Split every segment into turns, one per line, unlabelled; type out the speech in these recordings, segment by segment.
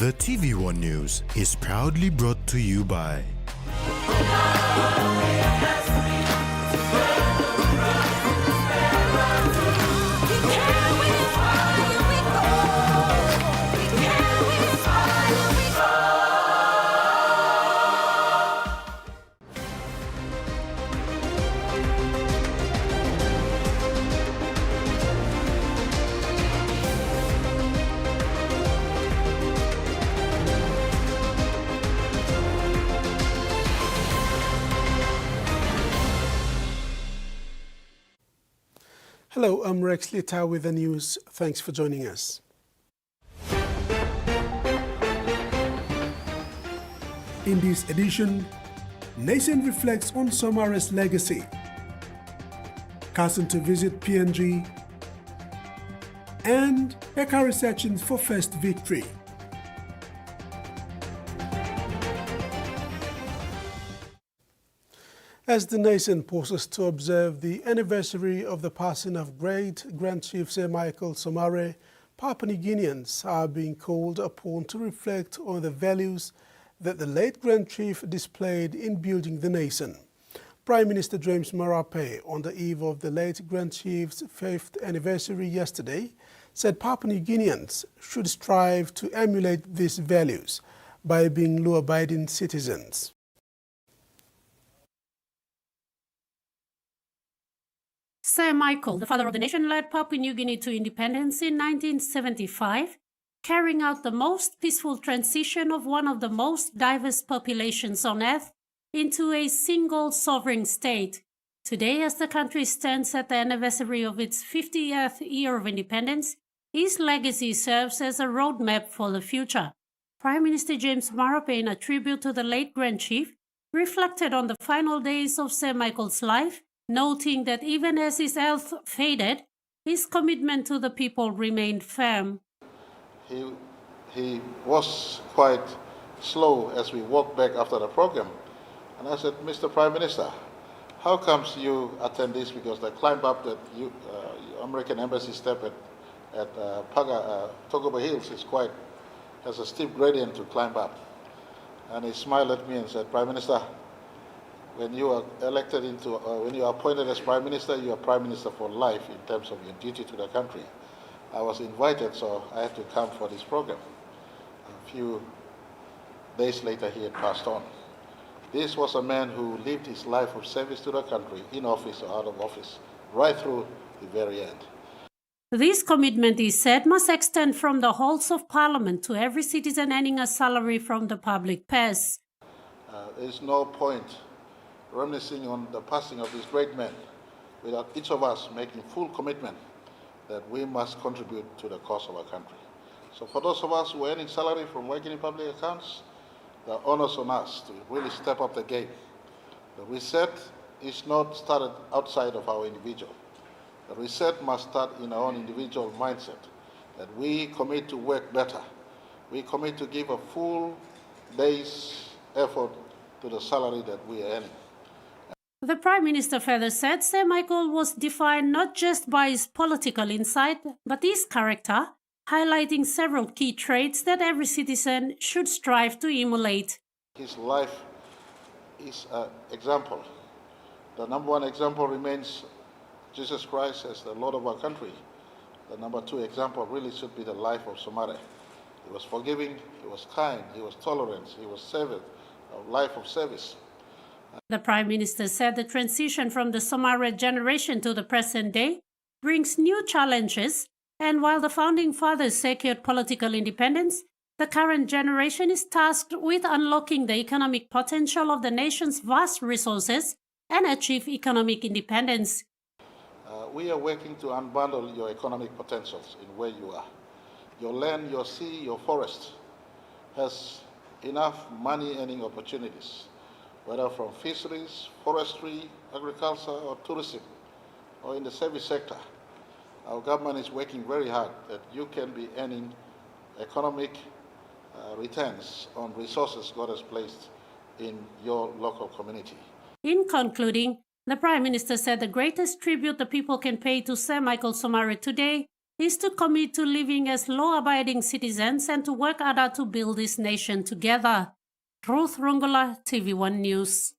The TVWAN News is proudly brought to you by
Hello, I'm Rex Lita with the news. Thanks for joining us. In this edition, Nation reflects on Somare's legacy, cousin to visit PNG, and Eka searching for first victory. As the nation pauses to observe the anniversary of the passing of great Grand Chief Sir Michael Somare, Papua New Guineans are being called upon to reflect on the values that the late Grand Chief displayed in building the nation. Prime Minister James Marape, on the eve of the late Grand Chief's 5th anniversary yesterday, said Papua New Guineans should strive to emulate these values by being law-abiding citizens.
Sir Michael, the father of the nation, led Papua New Guinea to independence in 1975, carrying out the most peaceful transition of one of the most diverse populations on earth into a single sovereign state. Today, as the country stands at the anniversary of its 50th year of independence, his legacy serves as a roadmap for the future. Prime Minister James Marape, in a tribute to the late Grand Chief, reflected on the final days of Sir Michael's life, noting that even as his health faded, his commitment to the people remained firm.
He was quite slow as we walked back after the program. And I said, Mr. Prime Minister, how comes you attend this? Because the climb up that American Embassy step at Togoba Hills has a steep gradient to climb up. And he smiled at me and said, Prime Minister, when you are elected when you are appointed as Prime Minister, you are Prime Minister for life in terms of your duty to the country. I was invited, so I had to come for this program. A few days later, he had passed on. This was a man who lived his life of service to the country, in office or out of office, right through the very end.
This commitment, he said, must extend from the halls of Parliament to every citizen earning a salary from the public purse.
There is no point reminiscing on the passing of this great man without each of us making full commitment that we must contribute to the cause of our country. So for those of us who are earning salary from working in public accounts, the onus on us to really step up the game. The reset is not started outside of our individual. The reset must start in our own individual mindset, that we commit to work better. We commit to give a full day's effort to the salary that we are earning.
The Prime Minister further said Sir Michael was defined not just by his political insight, but his character, highlighting several key traits that every citizen should strive to emulate.
His life is an example. The number one example remains Jesus Christ as the Lord of our country. The number two example really should be the life of Somare. He was forgiving, he was kind, he was tolerant, he was servant, a life of service.
The Prime Minister said the transition from the Somare generation to the present day brings new challenges, and while the Founding Fathers secured political independence, the current generation is tasked with unlocking the economic potential of the nation's vast resources and achieve economic independence.
We are working to unbundle your economic potentials in where you are. Your land, your sea, your forest has enough money-earning opportunities, whether from fisheries, forestry, agriculture, or tourism, or in the service sector. Our government is working very hard that you can be earning economic returns on resources God has placed in your local community.
In concluding, the Prime Minister said the greatest tribute the people can pay to Sir Michael Somare today is to commit to living as law-abiding citizens and to work harder to build this nation together. Ruth Rongola, TV1 News.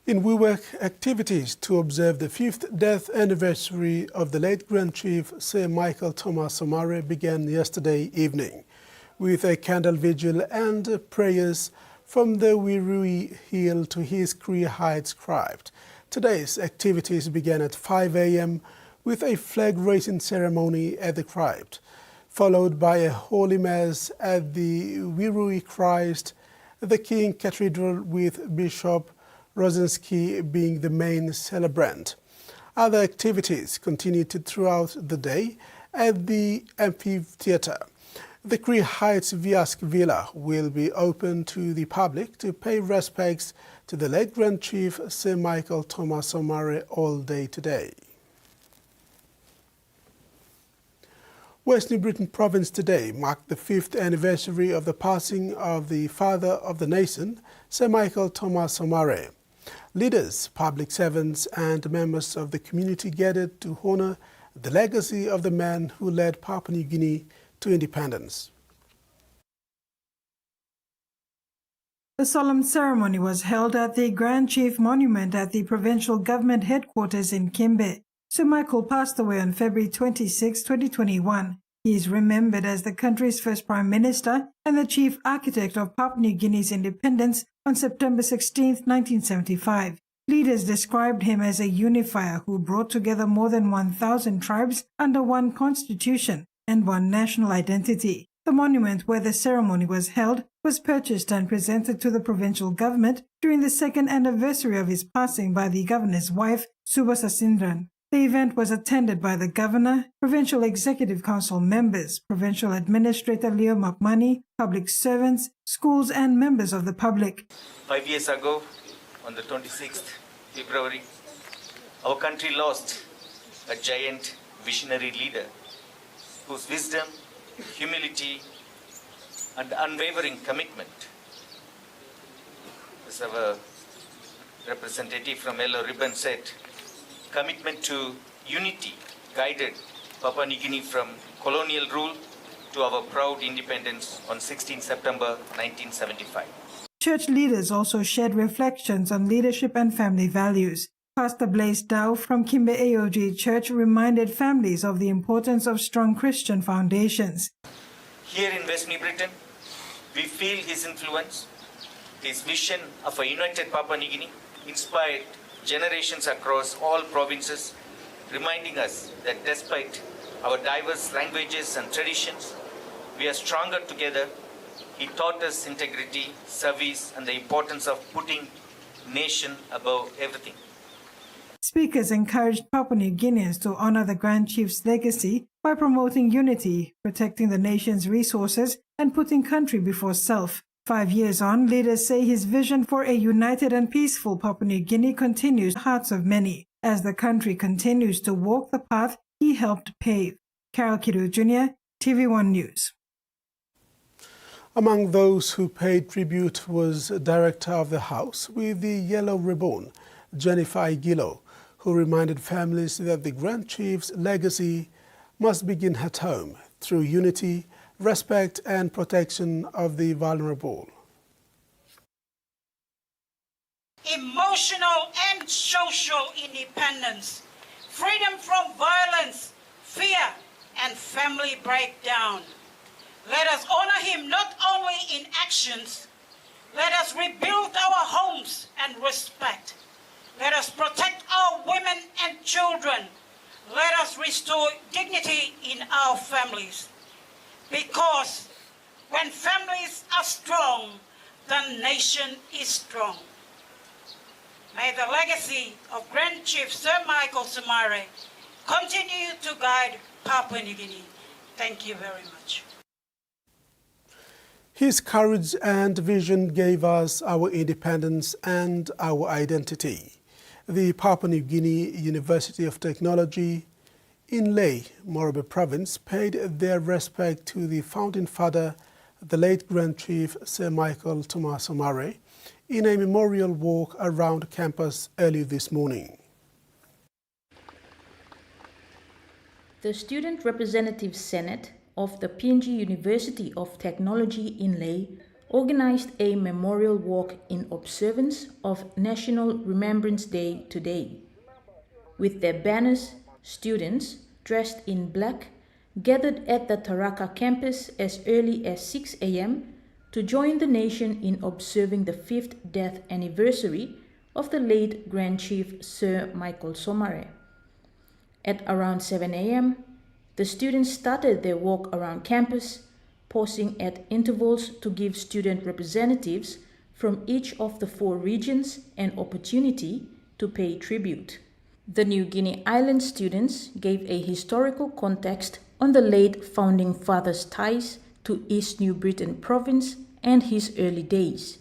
In WeWork, activities to observe the 5th death anniversary of the late Grand Chief Sir Michael Thomas Somare began yesterday evening, with a candle vigil and prayers from the Wirui Hill to his Cree Heights crypt. Today's activities began at 5 a.m. with a flag-raising ceremony at the crypt, followed by a holy mass at the Wirui Christ, the King Cathedral, with Bishop Rosinski being the main celebrant. Other activities continued throughout the day at the amphitheatre. The Cree Heights Viask Villa will be open to the public to pay respects to the late Grand Chief Sir Michael Thomas Somare all day today. West New Britain Province today marked the 5th anniversary of the passing of the father of the nation, Sir Michael Thomas Somare. Leaders, public servants and members of the community gathered to honor the legacy of the man who led Papua New Guinea to independence.
A solemn ceremony was held at the Grand Chief Monument at the provincial government headquarters in Kimbe. Sir Michael passed away on February 26, 2021. He is remembered as the country's first Prime Minister and the chief architect of Papua New Guinea's independence on September 16, 1975. Leaders described him as a unifier who brought together more than 1,000 tribes under one constitution and one national identity. The monument where the ceremony was held was purchased and presented to the provincial government during the 2nd anniversary of his passing by the governor's wife, Subasa Sindran. The event was attended by the governor, provincial executive council members, provincial administrator Leo Makmani, public servants, schools and members of the public.
5 years ago, on the 26th February, our country lost a giant visionary leader whose wisdom, humility and unwavering commitment, as our representative from Yellow Ribbon said, commitment to unity guided Papua New Guinea from colonial rule to our proud independence on 16 September 1975.
Church leaders also shared reflections on leadership and family values. Pastor Blaise Dow from Kimbe AOG Church reminded families of the importance of strong Christian foundations.
Here in West New Britain, we feel his influence. His vision of a united Papua New Guinea inspired generations across all provinces, reminding us that despite our diverse languages and traditions, we are stronger together. He taught us integrity, service, and the importance of putting nation above everything.
Speakers encouraged Papua New Guineans to honor the Grand Chief's legacy by promoting unity, protecting the nation's resources, and putting country before self. 5 years on, leaders say his vision for a united and peaceful Papua New Guinea continues in the hearts of many, as the country continues to walk the path he helped pave. Carol Kidu Jr., TV1 News.
Among those who paid tribute was Director of the House with the Yellow Ribbon, Jennifer Igilo, who reminded families that the Grand Chief's legacy must begin at home through unity, respect and protection of the vulnerable.
Emotional and social independence, freedom from violence, fear and family breakdown. Let us honor him not only in actions, let us rebuild our homes and respect. Let us protect our women and children. Let us restore dignity in our families. Because when families are strong, the nation is strong. May the legacy of Grand Chief Sir Michael Somare continue to guide Papua New Guinea. Thank you very much.
His courage and vision gave us our independence and our identity. The Papua New Guinea University of Technology in Lae, Morobe Province, paid their respect to the founding father, the late Grand Chief Sir Michael Thomas Somare, in a memorial walk around campus early this morning.
The Student Representative Senate of the PNG University of Technology in Lae organized a memorial walk in observance of National Remembrance Day today. With their banners, students, dressed in black, gathered at the Taraka campus as early as 6 a.m. to join the nation in observing the 5th death anniversary of the late Grand Chief Sir Michael Somare. At around 7 a.m., the students started their walk around campus, pausing at intervals to give student representatives from each of the 4 regions an opportunity to pay tribute. The New Guinea Island students gave a historical context on the late founding father's ties to East New Britain province and his early days.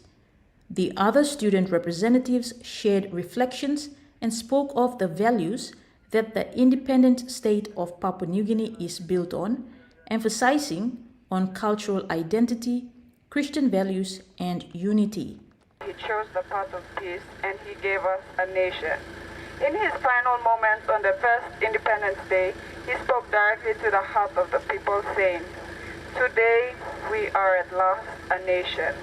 The other student representatives shared reflections and spoke of the values that the independent state of Papua New Guinea is built on, emphasizing on cultural identity, Christian values, and unity.
He chose the path of peace and he gave us a nation. In his final moments on the first Independence Day, he spoke directly to the heart of the people, saying, "Today we are at last a nation.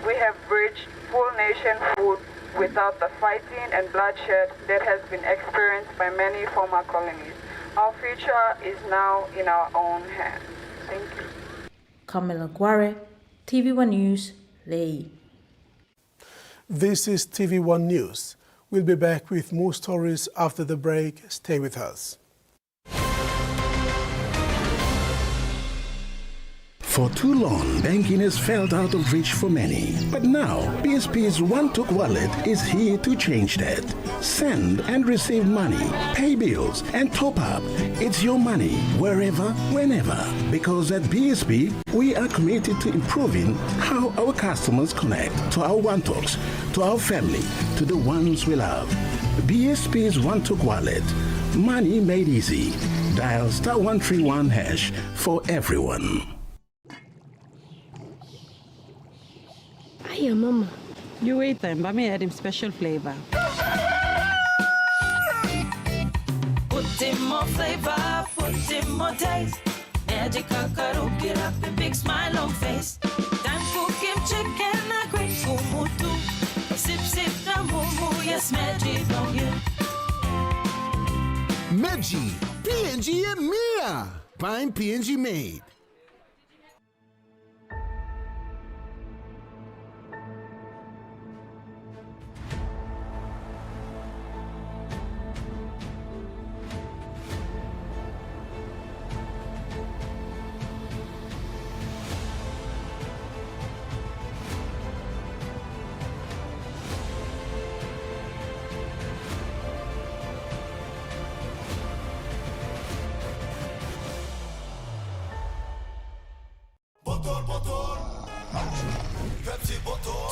We have reached full nationhood without the fighting and bloodshed that has been experienced by many former colonies. Our future is now in our own hands." Thank you.
Kamela Guare, TV1 News, Lae.
This is TV1 News. We'll be back with more stories after the break. Stay with us.
For too long, banking has felt out of reach for many. But now, BSP's One-Took Wallet is here to change that. Send and receive money, pay bills, and top up. It's your money, wherever, whenever. Because at BSP, we are committed to improving how our customers connect to our One-Toks, to our family, to the ones we love. BSP's One-Took Wallet. Money made easy. Dial *131# for everyone.
Hiya, Mama.
You wait then, but me add him special flavor.
Put in more flavor, put in more taste. Magical Karu, get up a big smile on face. Time for Kim chicken, a great kumutu. Sip, sip, na mumu, yes, magic on you.
Meji, PNG e Mia. Pine PNG made.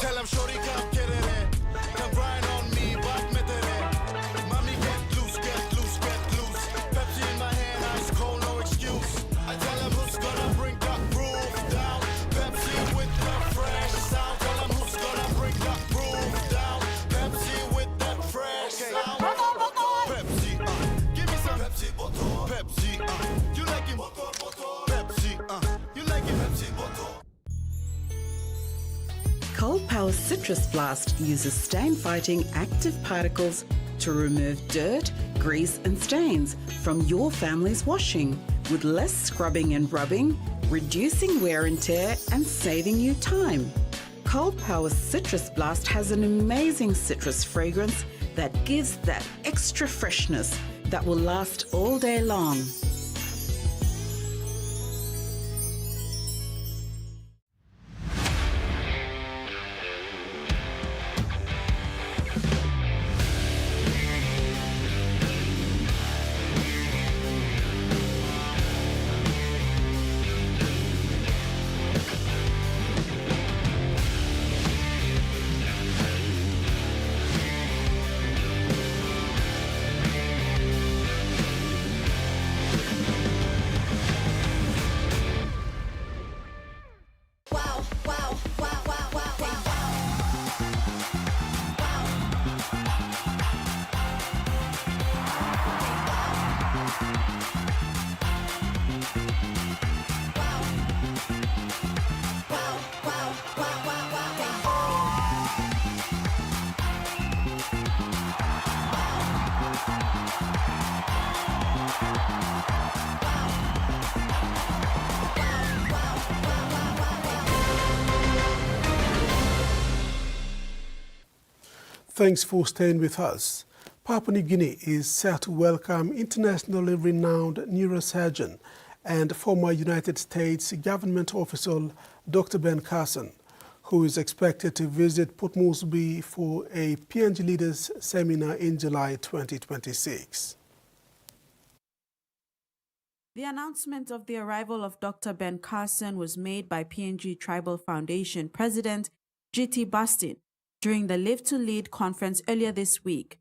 Tell him shorty come get it. Come grind on me, but me did it. Mommy get loose, get loose, get loose. Pepsi in my hand, ice cold, no excuse. I tell him who's gonna bring that roof down. Pepsi with the fresh sound. Tell him who's gonna bring that roof down. Pepsi with that fresh sound. Pepsi, give me some Pepsi bottle. Pepsi, you like it? Pepsi, you like it? Pepsi bottle.
Cold Power Citrus Blast uses stain-fighting active particles to remove dirt, grease and stains from your family's washing with less scrubbing and rubbing, reducing wear and tear and saving you time. Cold Power Citrus Blast has an amazing citrus fragrance that gives that extra freshness that will last all day long.
Thanks for staying with us. Papua New Guinea is set to welcome internationally renowned neurosurgeon and former United States government official Dr. Ben Carson, who is expected to visit Port Moresby for a PNG Leaders Seminar in July 2026.
The announcement of the arrival of Dr. Ben Carson was made by PNG Tribal Foundation President G.T. Bastin during the Live to Lead conference earlier this week.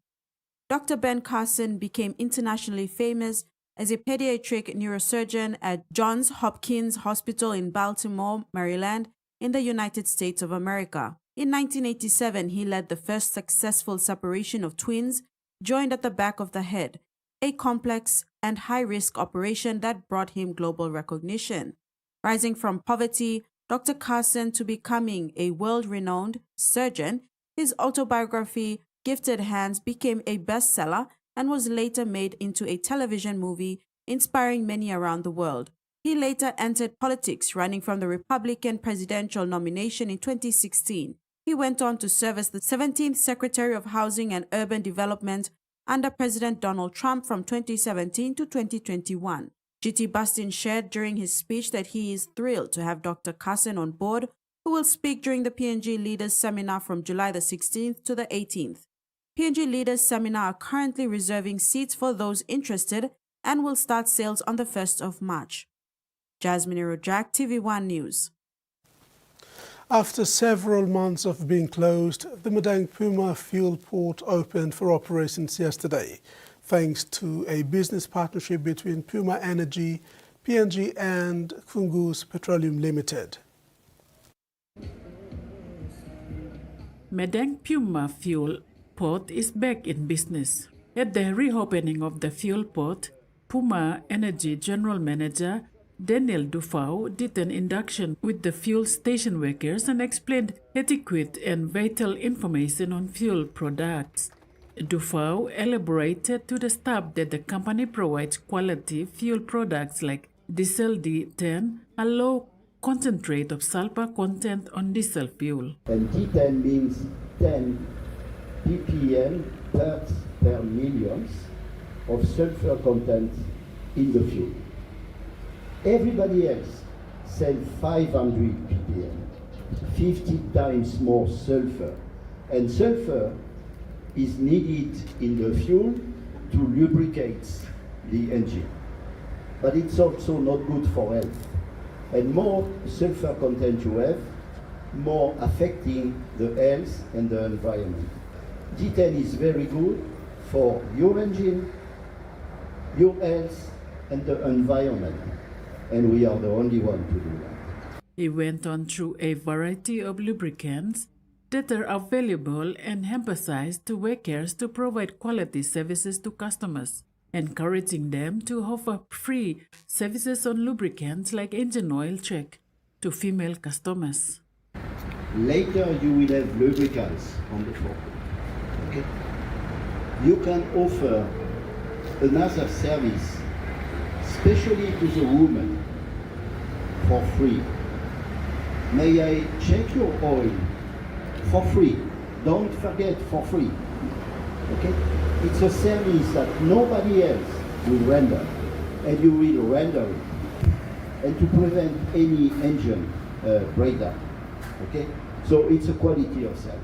Dr. Ben Carson became internationally famous as a pediatric neurosurgeon at Johns Hopkins Hospital in Baltimore, Maryland, in the United States of America. In 1987, he led the first successful separation of twins joined at the back of the head, a complex and high-risk operation that brought him global recognition. Rising from poverty, Dr. Carson to becoming a world-renowned surgeon, his autobiography, Gifted Hands, became a bestseller and was later made into a television movie, inspiring many around the world. He later entered politics, running from the Republican presidential nomination in 2016. He went on to serve as the 17th Secretary of Housing and Urban Development under President Donald Trump from 2017 to 2021. G.T. Bastin shared during his speech that he is thrilled to have Dr. Carson on board, who will speak during the PNG Leaders Seminar from July the 16th to the 18th. PNG Leaders Seminar are currently reserving seats for those interested and will start sales on the 1st of March. Jasmine Rojak, TVWAN News.
After several months of being closed, the Madang Puma fuel port opened for operations yesterday, thanks to a business partnership between Puma Energy, PNG and Kungus Petroleum Limited.
Madang Puma fuel port is back in business. At the reopening of the fuel port, Puma Energy General Manager Daniel Dufau did an induction with the fuel station workers and explained adequate and vital information on fuel products. Dufau elaborated to the staff that the company provides quality fuel products like diesel D10, a low concentrate of sulfur content on diesel fuel.
And D10 means 10 ppm parts per million of sulfur content in the fuel. Everybody else sells 500 ppm, 50 times more sulfur. And sulfur is needed in the fuel to lubricate the engine. But it's also not good for health. And more sulfur content you have, more affecting the health and the environment. D10 is very good for your engine, your health, and the environment. And we are the only one to do that.
He went on through a variety of lubricants that are available and emphasized to workers to provide quality services to customers, encouraging them to offer free services on lubricants like engine oil check to female customers.
Later you will have lubricants on the floor. Okay? You can offer another service, especially to the woman, for free. May I check your oil for free? Don't forget, for free. Okay? It's a service that nobody else will render, and you will render it, and to prevent any engine breakdown. Okay? So it's a quality of service.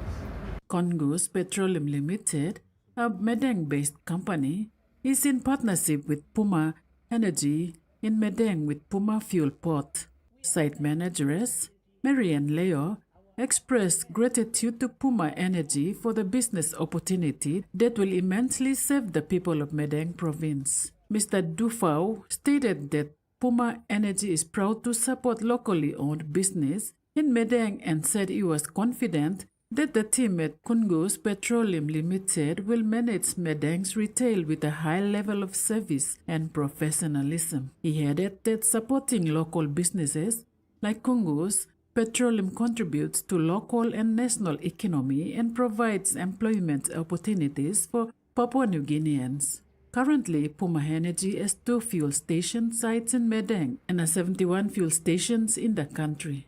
Kungus Petroleum Limited, a Madang-based company, is in partnership with Puma Energy in Madang with Puma Fuel Port. Site manageress Marianne Leo expressed gratitude to Puma Energy for the business opportunity that will immensely serve the people of Madang province. Mr. Dufau stated that Puma Energy is proud to support locally owned business in Madang and said he was confident that the team at Kungus Petroleum Limited will manage Madang's retail with a high level of service and professionalism. He added that supporting local businesses like Kungus Petroleum contributes to local and national economy and provides employment opportunities for Papua New Guineans. Currently, Puma Energy has 2 fuel station sites in Medeng and 71 fuel stations in the country.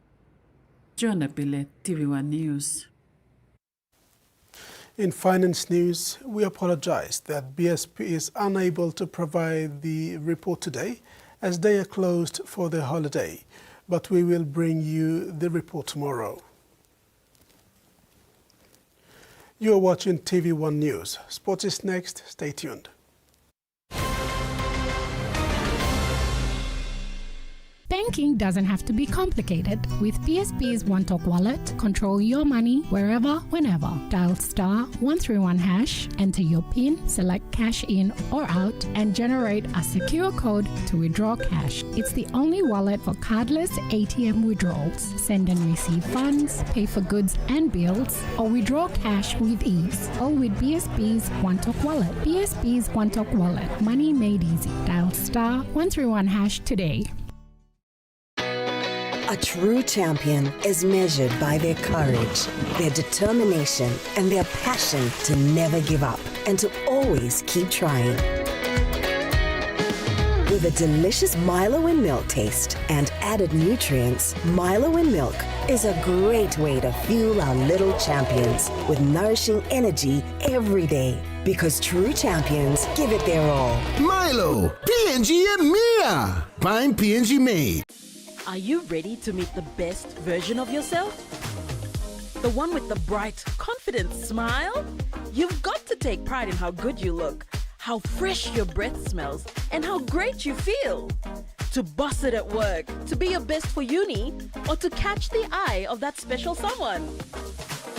Joanna Pilet, TVWAN News.
In finance news, we apologize that BSP is unable to provide the report today as they are closed for the holiday, but we will bring you the report tomorrow. You are watching TVWAN News. Sports is next. Stay tuned.
Banking doesn't have to be complicated. With PSP's One Talk Wallet, control your money wherever, whenever. Dial *131#, enter your PIN, select cash in or out, and generate a secure code to withdraw cash. It's the only wallet for cardless ATM withdrawals. Send and receive funds, pay for goods and bills, or withdraw cash with ease. All with PSP's One Talk Wallet. PSP's One Talk Wallet. Money made easy. Dial *131# today.
A true champion is measured by their courage, their determination, and their passion to never give up and to always keep trying. With a delicious Milo in milk taste and added nutrients, Milo in milk is a great way to fuel our little champions with nourishing energy every day. Because true champions give it their all.
Milo, P&G and Mia. Find P&G made.
Are you ready to meet the best version of yourself? The one with the bright, confident smile? You've got to take pride in how good you look, how fresh your breath smells, and how great you feel. To boss it at work, to be your best for uni, or to catch the eye of that special someone.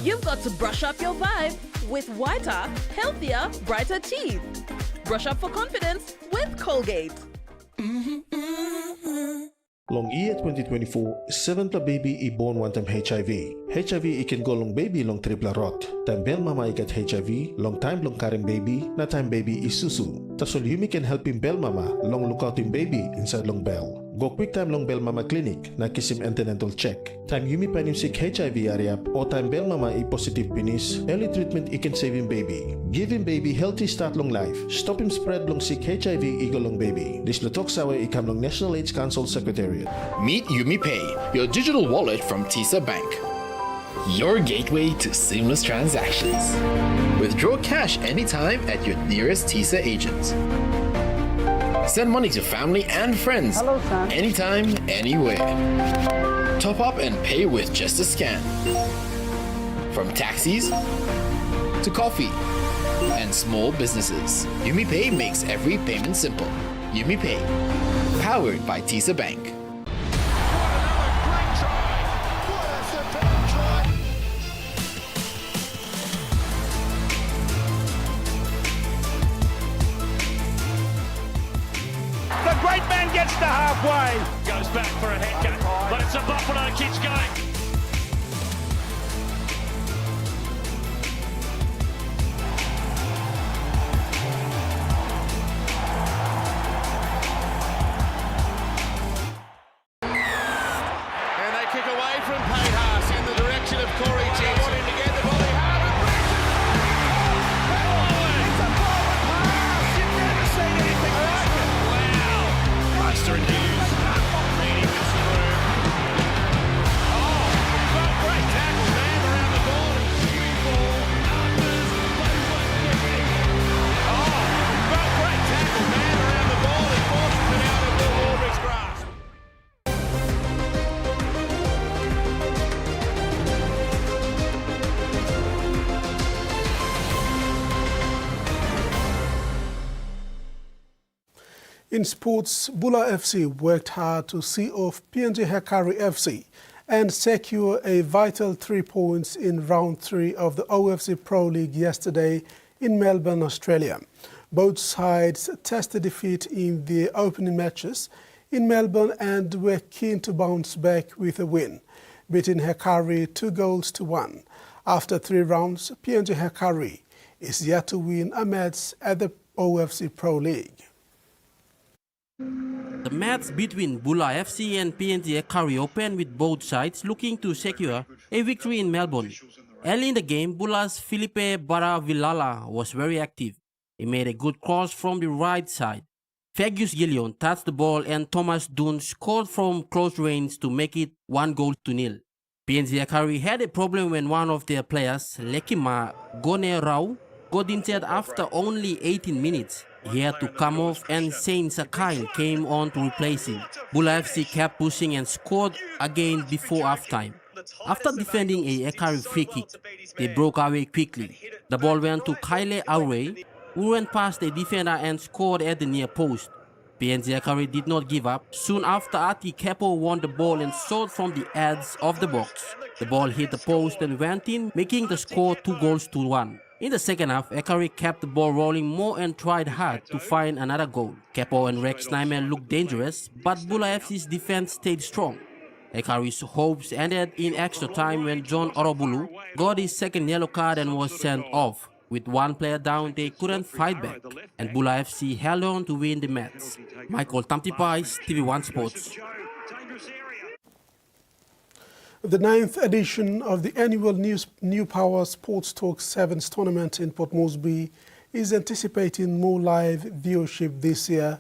You've got to brush up your vibe with whiter, healthier, brighter teeth. Brush up for confidence with Colgate.
Long year 2024, 7 pa baby i born one time HIV. HIV I can go long baby long triple rot. Time bel mama I get HIV, long time long carrying baby, na time baby I susu. Tasol Yumi can help him bel mama, long look out him baby inside long bell. Go quick time long bel mama clinic, na kiss him antenatal check. Time Yumi pan him sick HIV area, or time bel mama I positive penis, early treatment I can save him baby. Give him baby healthy start long life. Stop him spread long sick HIV ego long baby. This lutok sawa I come long National AIDS Council Secretariat.
Meet YumiPay, your digital wallet from TISA Bank. Your gateway to seamless transactions. Withdraw cash anytime at your nearest TISA agent. Send money to family and friends anytime, anywhere. Top up and pay with just a scan. From taxis to coffee and small businesses, YumiPay makes every payment simple. YumiPay, powered by TISA Bank.
The great man gets to halfway. Goes back for a head cut, but it's a Buffalo keeps going.
And they kick away from Payhas in the direction of Corey Jensen. They want him to get the volley hard. It's a forward pass. You've never seen anything like it. Wow. Meister and Hughes reading this through. Oh, well, great tackle, man, around the ball. Beautiful numbers. Oh, well, great tackle, man, around the ball. He forces it out of Will Warbrick's grasp.
In sports, Bula FC worked hard to see off PNG Hekari FC and secure a vital 3 points in round 3 of the OFC Pro League yesterday in Melbourne, Australia. Both sides tested defeat in the opening matches in Melbourne and were keen to bounce back with a win, beating Hekari 2-1. After 3 rounds, PNG Hekari is yet to win a match at the OFC Pro League.
The match between Bula FC and PNG Hekari opened with both sides looking to secure a victory in Melbourne. Early in the game, Bula's Felipe Baravilala was very active. He made a good cross from the right side. Fergus Gillion touched the ball and Thomas Dunn scored from close range to make it 1-0. PNG Akari had a problem when one of their players, Lekima Gone Rao, got injured after only 18 minutes. He had to come off and Saint Sakain came on to replace him. Bula FC kept pushing and scored again before halftime. After defending a Akari free kick, they broke away quickly. The ball went to Kyle Aure, who went past a defender and scored at the near post. PNG Akari did not give up. Soon after, Ati Kepo won the ball and shot from the edge of the box. The ball hit the post and went in, making the score 2-1. In the second half, Akari kept the ball rolling more and tried hard to find another goal. Kepo and Rex Nyman looked dangerous, but Bula FC's defense stayed strong. Akari's hopes ended in extra time when John Orobulu got his second yellow card and was sent off. With one player down, they couldn't fight back, and Bula FC held on to win the match. Michael Tamtipais, TV1 Sports.
The 9th edition of the annual New Power Sports Talk Sevens tournament in Port Moresby is anticipating more live viewership this year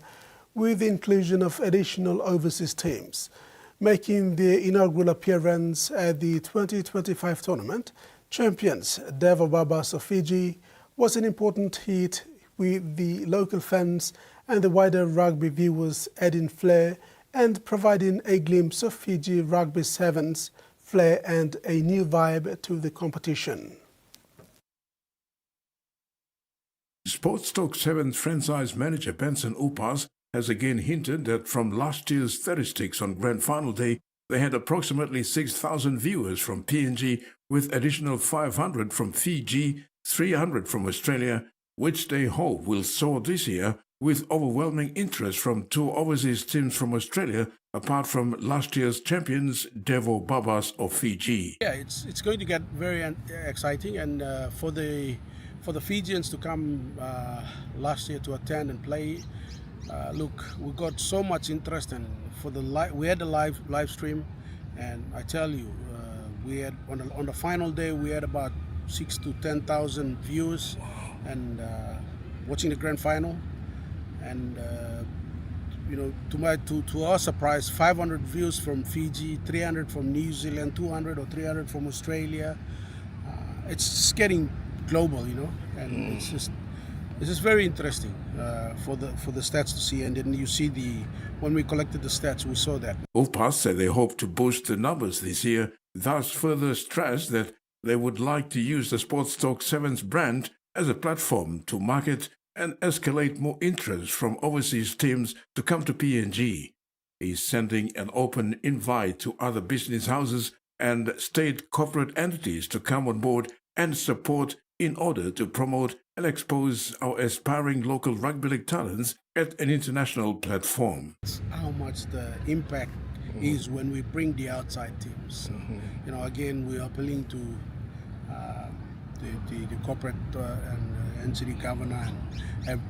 with the inclusion of additional overseas teams. Making their inaugural appearance at the 2025 tournament, champions Devo Babas of Fiji was an important hit with the local fans and the wider rugby viewers adding flair and providing a glimpse of Fiji Rugby Sevens flair and a new vibe to the competition.
Sports Talk 7's franchise manager Benson Upas has again hinted that from last year's statistics on Grand Final Day, they had approximately 6,000 viewers from PNG with additional 500 from Fiji, 300 from Australia, which they hope will soar this year with overwhelming interest from two overseas teams from Australia, apart from last year's champions Devo Babas of Fiji.
Yeah, it's going to get very exciting, and for the Fijians to come last year to attend and play, look, we got so much interest, and we had a live stream, and I tell you, we had on the final day we had about 6,000 to 10,000 viewers, and watching the grand final. And you know, to our surprise, 500 views from Fiji, 300 from New Zealand, 200 or 300 from Australia. It's just getting global, you know, and it's just very interesting for the stats to see. And then you see when we collected the stats, we saw that.
Upas said they hope to boost the numbers this year, thus further stressed that they would like to use the Sports Talk 7's brand as a platform to market and escalate more interest from overseas teams to come to PNG. He's sending an open invite to other business houses and state corporate entities to come on board and support in order to promote and expose our aspiring local rugby league talents at an international platform.
How much the impact is when we bring the outside teams. You know, again, we are appealing to the corporate and city governor and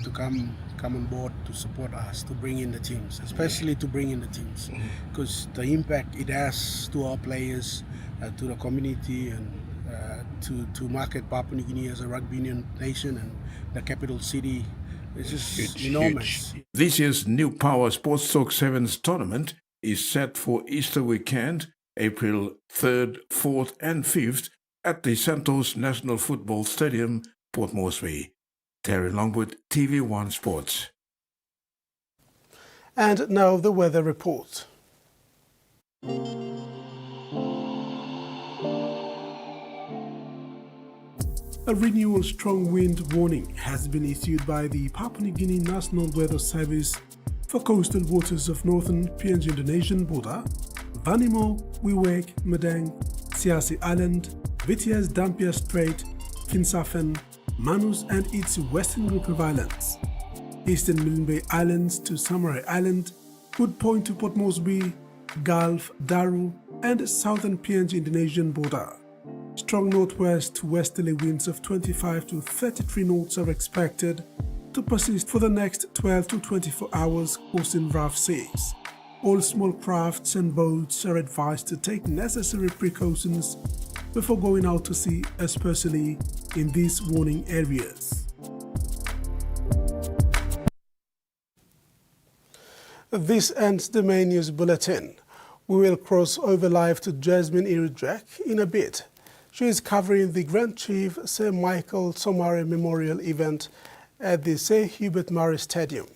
to come on board to support us to bring in the teams, especially to bring in the teams, because the impact it has to our players, to the community, and to market Papua New Guinea as a rugby union nation and the capital city. It's just enormous.
Huge. This year's New Power Sports Talk 7's tournament is set for Easter weekend, April 3rd, 4th and 5th at the Santos National Football Stadium, Port Moresby. Terry Longwood, TV1 Sports.
And now the weather report. A renewal strong wind warning has been issued by the Papua New Guinea National Weather Service for coastal waters of northern PNG Indonesian border, Vanimo, Wewak, Madang, Siasi Island, Vitiaz Dampier Strait, Finsafen, Manus and its western group of islands. Eastern Milne Bay Islands to Samarai Island would point to Port Moresby, Gulf, Daru and southern PNG Indonesian border. Strong northwest to westerly winds of 25 to 33 knots are expected to persist for the next 12 to 24 hours, causing rough seas. All small crafts and boats are advised to take necessary precautions before going out to sea, especially in these warning areas. This ends the main news bulletin. We will cross over live to Jasmine Iridrak in a bit. She is covering the Grand Chief Sir Michael Somare Memorial event at the Sir Hubert Murray Stadium.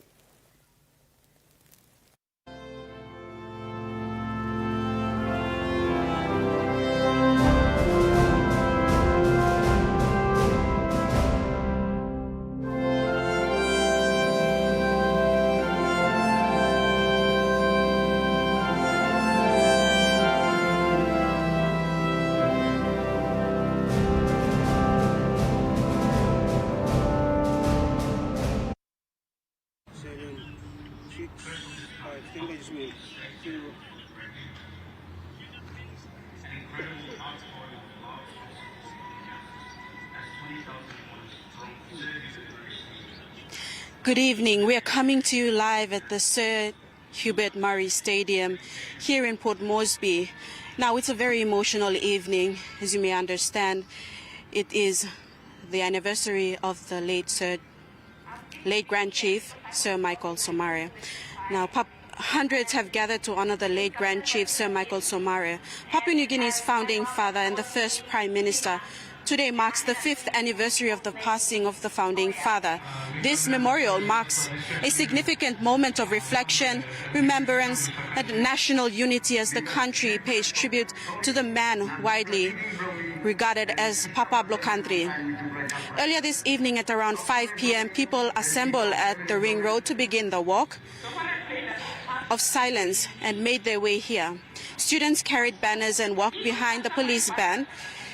Good evening. We are coming to you live at the Sir Hubert Murray Stadium here in Port Moresby. Now, it's a very emotional evening, as you may understand. It is the anniversary of the late Grand Chief, Sir Michael Somare. Now, hundreds have gathered to honor the late Grand Chief, Sir Michael Somare, Papua New Guinea's founding father and the first Prime Minister. Today marks the 5th anniversary of the passing of the founding father. This memorial marks a significant moment of reflection, remembrance, and national unity as the country pays tribute to the man widely regarded as Papa Blokantri. Earlier this evening at around 5 p.m., people assembled at the Ring Road to begin the walk of silence and made their way here. Students carried banners and walked behind the police van,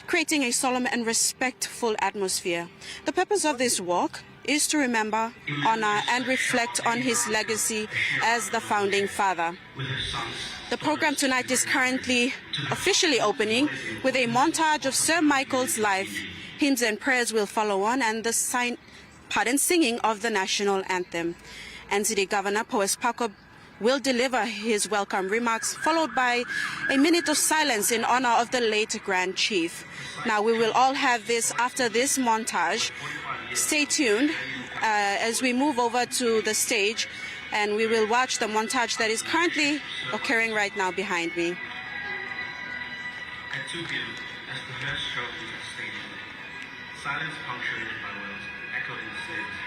creating a solemn and respectful atmosphere. The purpose of this walk is to remember, honor, and reflect on his legacy as the founding father. The program tonight is currently officially opening with a montage of Sir Michael's life. Hymns and prayers will follow on, and the singing of the national anthem. NCD Governor Powes Pakob will deliver his welcome remarks, followed by a minute of silence in honor of the late Grand Chief. Now, we will all have this after this montage. Stay tuned as we move over to the stage, and we will watch the montage that is currently occurring right now behind me.
At 2 p.m., as the hearse drove into the stadium, silence punctuated by words echoed in the stage.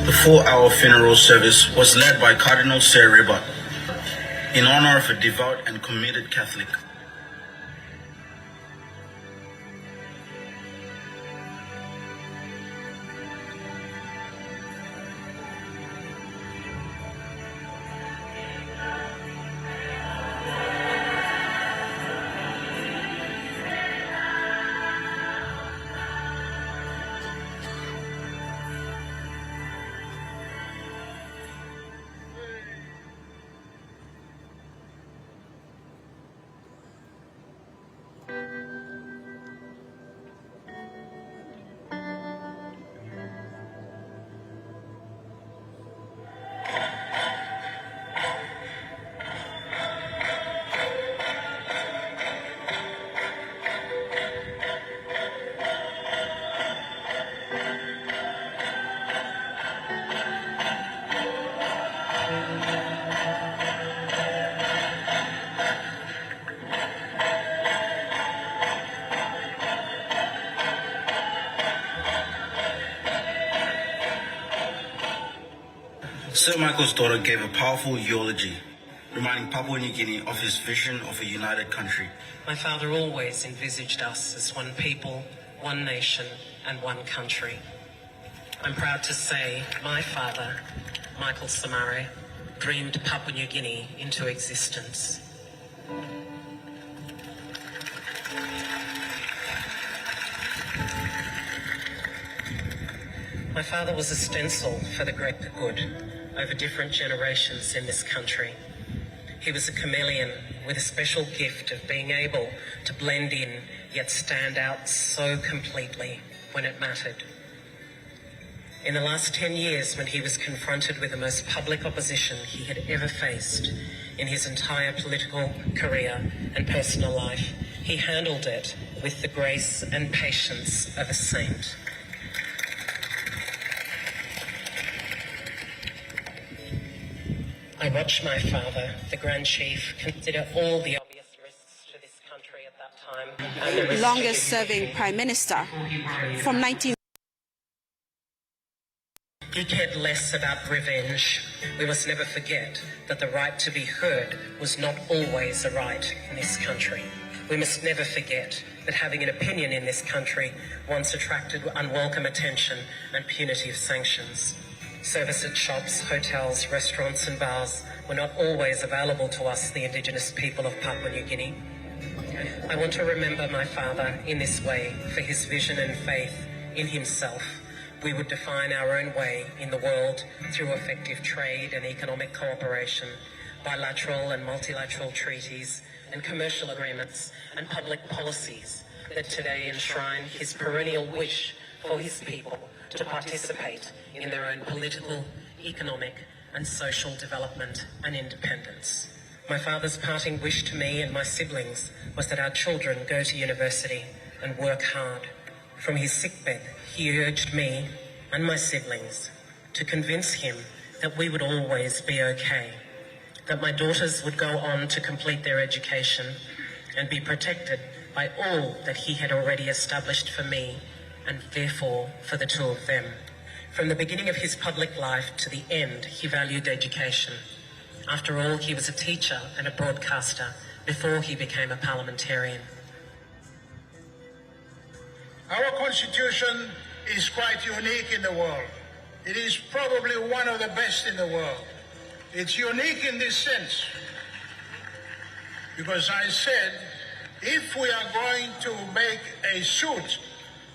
The 4-hour funeral service was led by Cardinal Sir Riba in honor of a devout and committed Catholic. Sir Michael's daughter gave a powerful eulogy, reminding Papua New Guinea of his vision of a united country.
My father always envisaged us as one people, one nation, and one country. I'm proud to say my father, Michael Samare, dreamed Papua New Guinea into existence. My father was a stencil for the greater good over different generations in this country. He was a chameleon with a special gift of being able to blend in yet stand out so completely when it mattered. In the last 10 years, when he was confronted with the most public opposition he had ever faced in his entire political career and personal life, he handled it with the grace and patience of a saint. I watched my father, the Grand Chief, consider all the obvious risks to this country at that time.
Longest serving Prime Minister from 19...
He cared less about revenge. We must never forget that the right to be heard was not always a right in this country. We must never forget that having an opinion in this country once attracted unwelcome attention and punitive sanctions. Service at shops, hotels, restaurants and bars were not always available to us, the Indigenous people of Papua New Guinea. I want to remember my father in this way for his vision and faith in himself. We would define our own way in the world through effective trade and economic cooperation, bilateral and multilateral treaties and commercial agreements and public policies that today enshrine his perennial wish for his people to participate in their own political, economic and social development and independence. My father's parting wish to me and my siblings was that our children go to university and work hard. From his sickbed, he urged me and my siblings to convince him that we would always be okay, that my daughters would go on to complete their education and be protected by all that he had already established for me and therefore for the two of them. From the beginning of his public life to the end, he valued education. After all, he was a teacher and a broadcaster before he became a parliamentarian.
Our constitution is quite unique in the world. It is probably one of the best in the world. It's unique in this sense because I said, if we are going to make a suit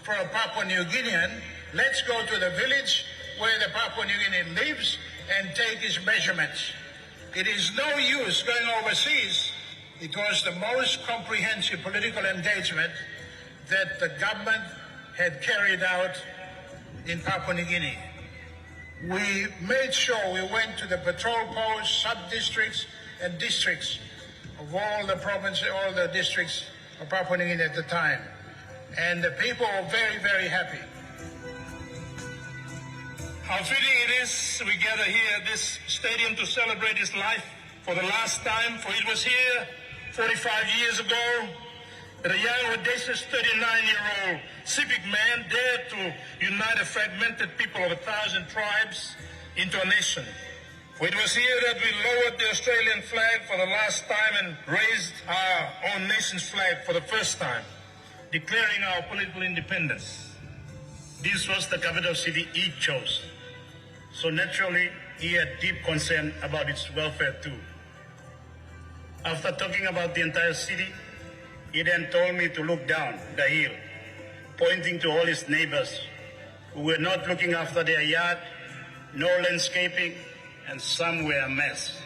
for a Papua New Guinean, let's go to the village where the Papua New Guinean lives and take his measurements. It is no use going overseas. It was the most comprehensive political engagement that the government had carried out in Papua New Guinea. We made sure we went to the patrol posts, sub-districts and districts of all the provinces, all the districts of Papua New Guinea at the time. And the people were very, very happy.
How fitting it is we gather here at this stadium to celebrate his life for the last time, for it was here 45 years ago that a young, audacious 39-year-old civic man dared to unite a fragmented people of 1,000 tribes into a nation. For it was here that we lowered the Australian flag for the last time and raised our own nation's flag for the first time, declaring our political independence. This was the capital city he chose. So naturally, he had deep concern about its welfare too. After talking about the entire city, he then told me to look down the hill, pointing to all his neighbors who were not looking after their yard, no landscaping, and some were a mess.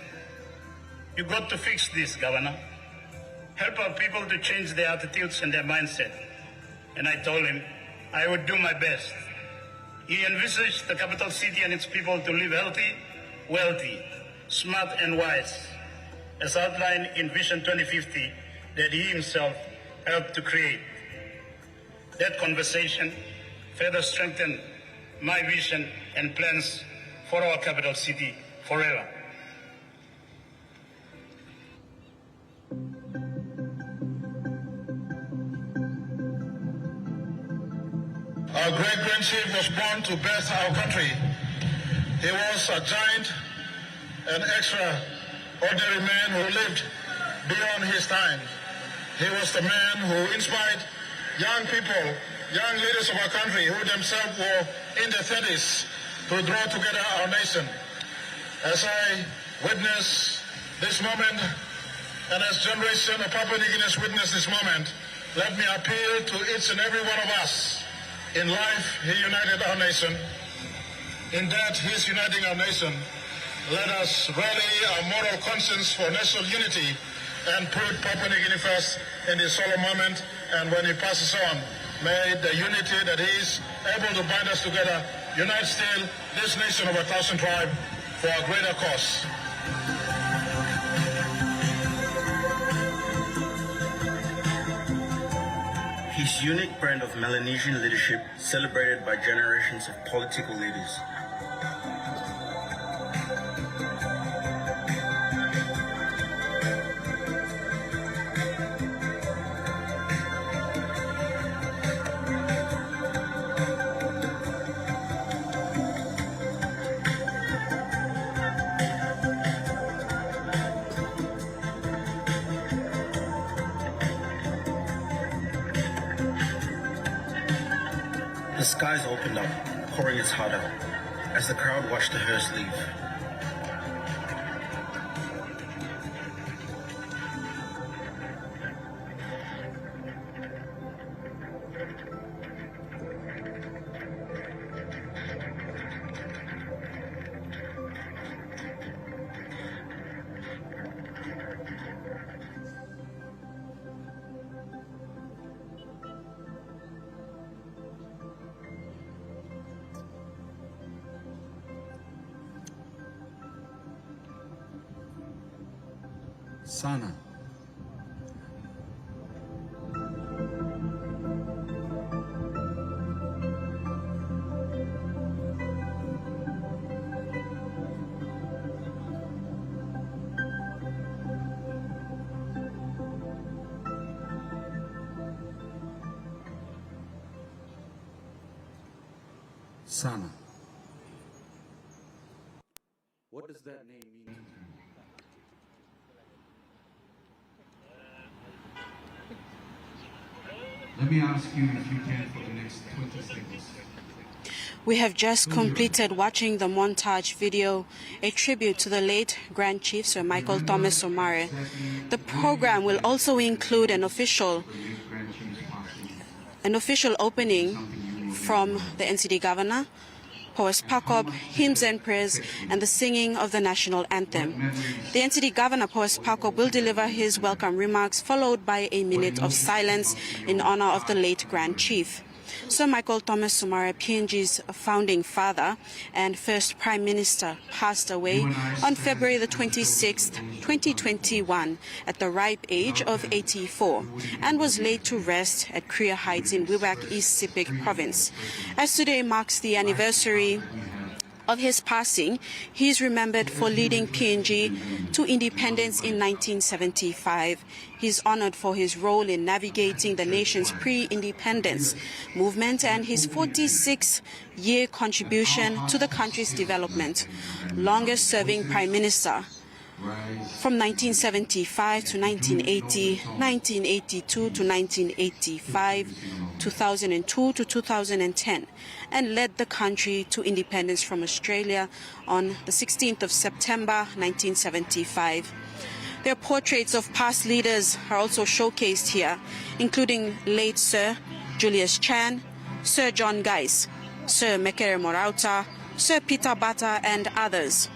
You got to fix this, Governor. Help our people to change their attitudes and their mindset. And I told him I would do my best. He envisaged the capital city and its people to live healthy, wealthy, smart and wise, as outlined in Vision 2050 that he himself helped to create. That conversation further strengthened my vision and plans for our capital city forever.
Our great-grandchief was born to birth our country. He was a giant an extraordinary man who lived beyond his time. He was the man who inspired young people, young leaders of our country who themselves were in their 30s to draw together our nation. As I witness this moment, and as generation of Papua New Guineans witness this moment, let me appeal to each and every one of us. In life, he united our nation. In death, he is uniting our nation. Let us rally our moral conscience for national unity and put Papua New Guinea first in this solemn moment. And when he passes on, may the unity that he is able to bind us together unite still this nation of 1,000 tribes for a greater cause.
His unique brand of Melanesian leadership, celebrated by generations of political leaders. The skies opened up, pouring its heart out, as the crowd watched the hearse leave.
Sana. Sana. What does that name mean? Let me ask you if you can for the next 20 seconds.
We have just completed watching the montage video, a tribute to the late Grand Chief Sir Michael Thomas Somare. The program will also include an official opening from the NCD Governor, Powers Pakop, hymns and prayers, and the singing of the national anthem. The NCD Governor, Powers Pakop, will deliver his welcome remarks, followed by a minute of silence in honor of the late Grand Chief. Sir Michael Thomas Somare, PNG's founding father and first Prime Minister, passed away on February the 26th, 2021, at the ripe age of 84, and was laid to rest at Krea Heights in Wewak, East Sepik Province. As today marks the anniversary of his passing, he is remembered for leading PNG to independence in 1975. He is honored for his role in navigating the nation's pre-independence movement and his 46-year contribution to the country's development. Longest-serving Prime Minister from 1975 to 1980, 1982 to 1985, 2002 to 2010, and led the country to independence from Australia on the 16th of September 1975. Their portraits of past leaders are also showcased here, including late Sir Julius Chan, Sir John Geiss, Sir Mekere Morauta, Sir Peter Bata, and others.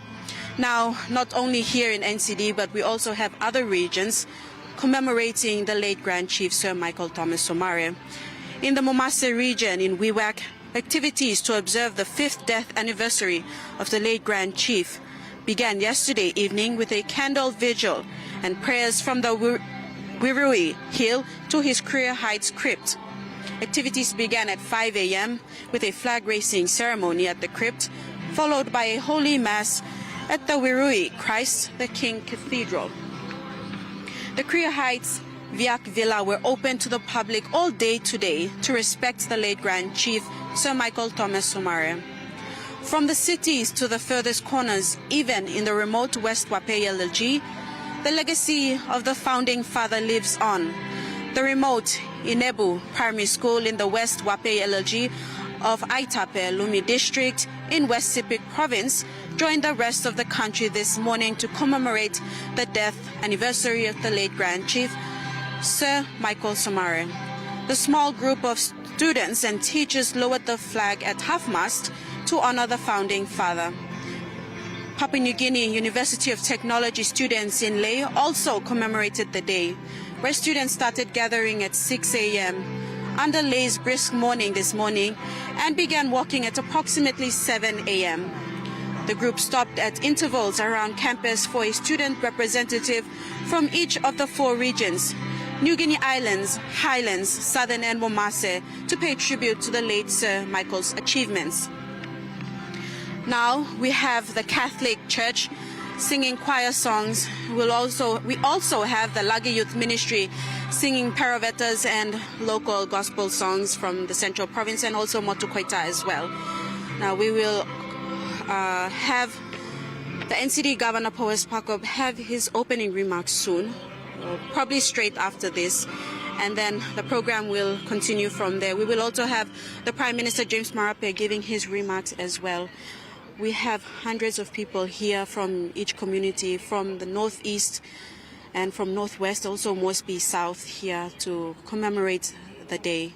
Now, not only here in NCD, but we also have other regions commemorating the late Grand Chief Sir Michael Thomas Somare. In the Momase region in Wewak, activities to observe the 5th death anniversary of the late Grand Chief began yesterday evening with a candle vigil and prayers from the Wirui Hill to his Krea Heights crypt. Activities began at 5 a.m. with a flag raising ceremony at the crypt, followed by a holy mass at the Wirui Christ the King Cathedral. The Krea Heights Viak Villa were open to the public all day today to respect the late Grand Chief Sir Michael Thomas Somare. From the cities to the furthest corners, even in the remote West Wapei LLG, the legacy of the founding father lives on. The remote Inebu Primary School in the West Wapei LLG of Aitape, Lumi District in West Sepik Province joined the rest of the country this morning to commemorate the death anniversary of the late Grand Chief, Sir Michael Somare. The small group of students and teachers lowered the flag at half-mast to honor the founding father. Papua New Guinea University of Technology students in Leh also commemorated the day, where students started gathering at 6 a.m. under Leh's brisk morning this morning and began walking at approximately 7 a.m. The group stopped at intervals around campus for a student representative from each of the 4 regions, New Guinea Islands, Highlands, Southern and Momase, to pay tribute to the late Sir Michael's achievements. Now we have the Catholic Church singing choir songs. We also have the Lagi Youth Ministry singing paravetas and local gospel songs from the Central Province and also Motukoita as well. Now we will have the NCD Governor Powes Pakob have his opening remarks soon, probably straight after this, and then the program will continue from there. We will also have the Prime Minister James Marape giving his remarks as well. We have hundreds of people here from each community, from the northeast and from northwest, also Mosby South, here to commemorate the day.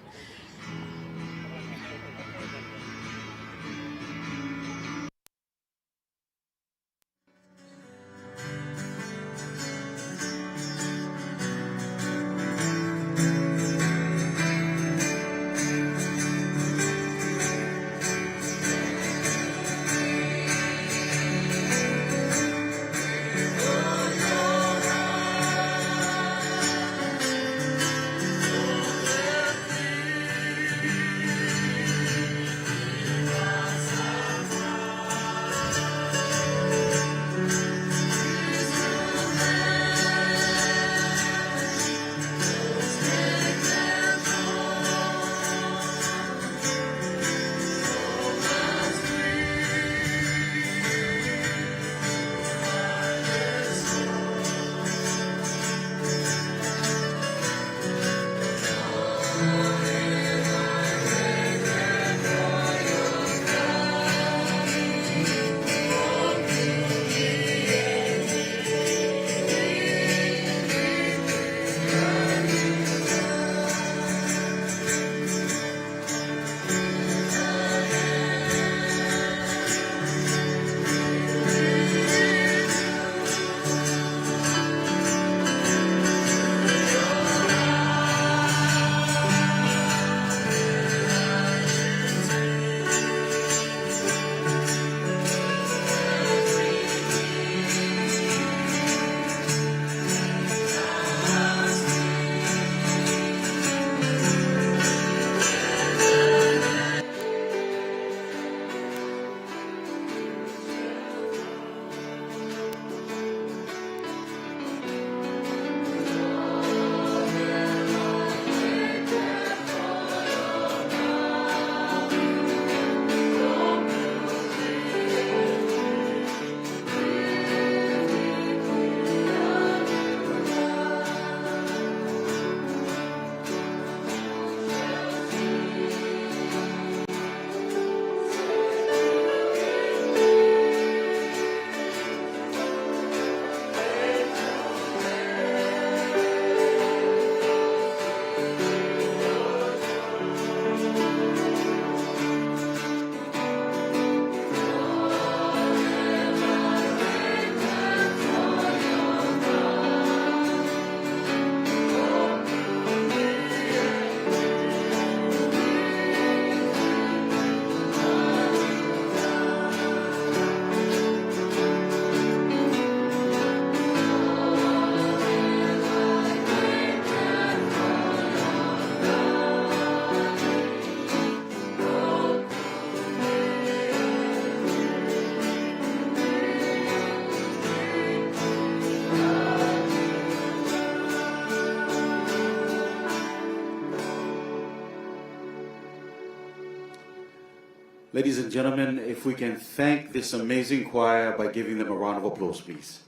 Ladies and gentlemen, if we can thank this amazing choir by giving them a round of applause, please.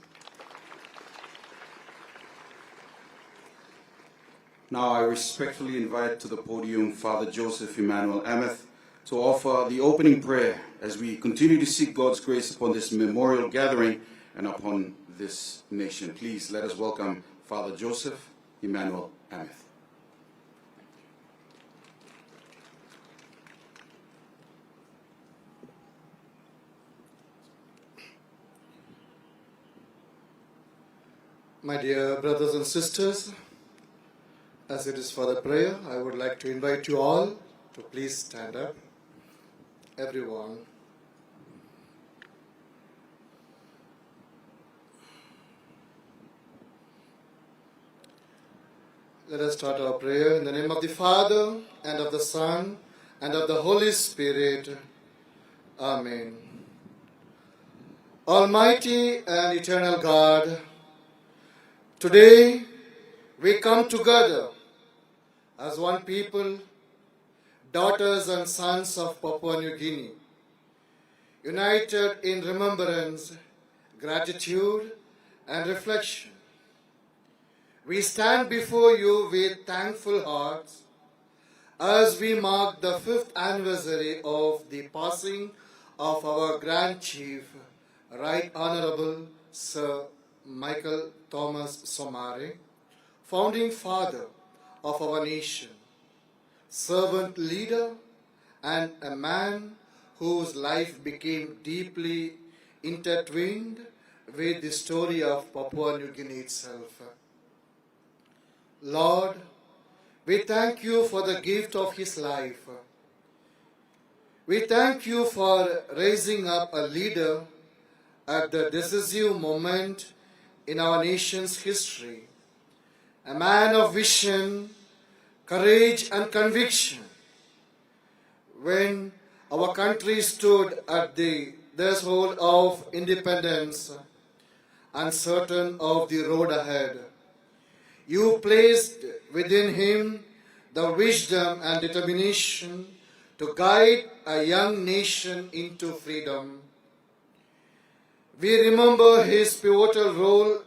Now I respectfully invite to the podium Father Joseph Emmanuel Ameth to offer the opening prayer as we continue to seek God's grace upon this memorial gathering and upon this nation. Please let us welcome Father Joseph Emmanuel Ameth.
My dear brothers and sisters, as it is for the prayer, I would like to invite you all to please stand up. Everyone. Let us start our prayer in the name of the Father, and of the Son, and of the Holy Spirit. Amen. Almighty and eternal God, today we come together as one people, daughters and sons of Papua New Guinea, united in remembrance, gratitude, and reflection. We stand before you with thankful hearts as we mark the 5th anniversary of the passing of our Grand Chief, Right Honorable Sir Michael Thomas Somare, founding father of our nation, servant leader, and a man whose life became deeply intertwined with the story of Papua New Guinea itself. Lord, we thank you for the gift of his life. We thank you for raising up a leader at the decisive moment in our nation's history, a man of vision, courage and conviction. When our country stood at the threshold of independence, uncertain of the road ahead, you placed within him the wisdom and determination to guide a young nation into freedom. We remember his pivotal role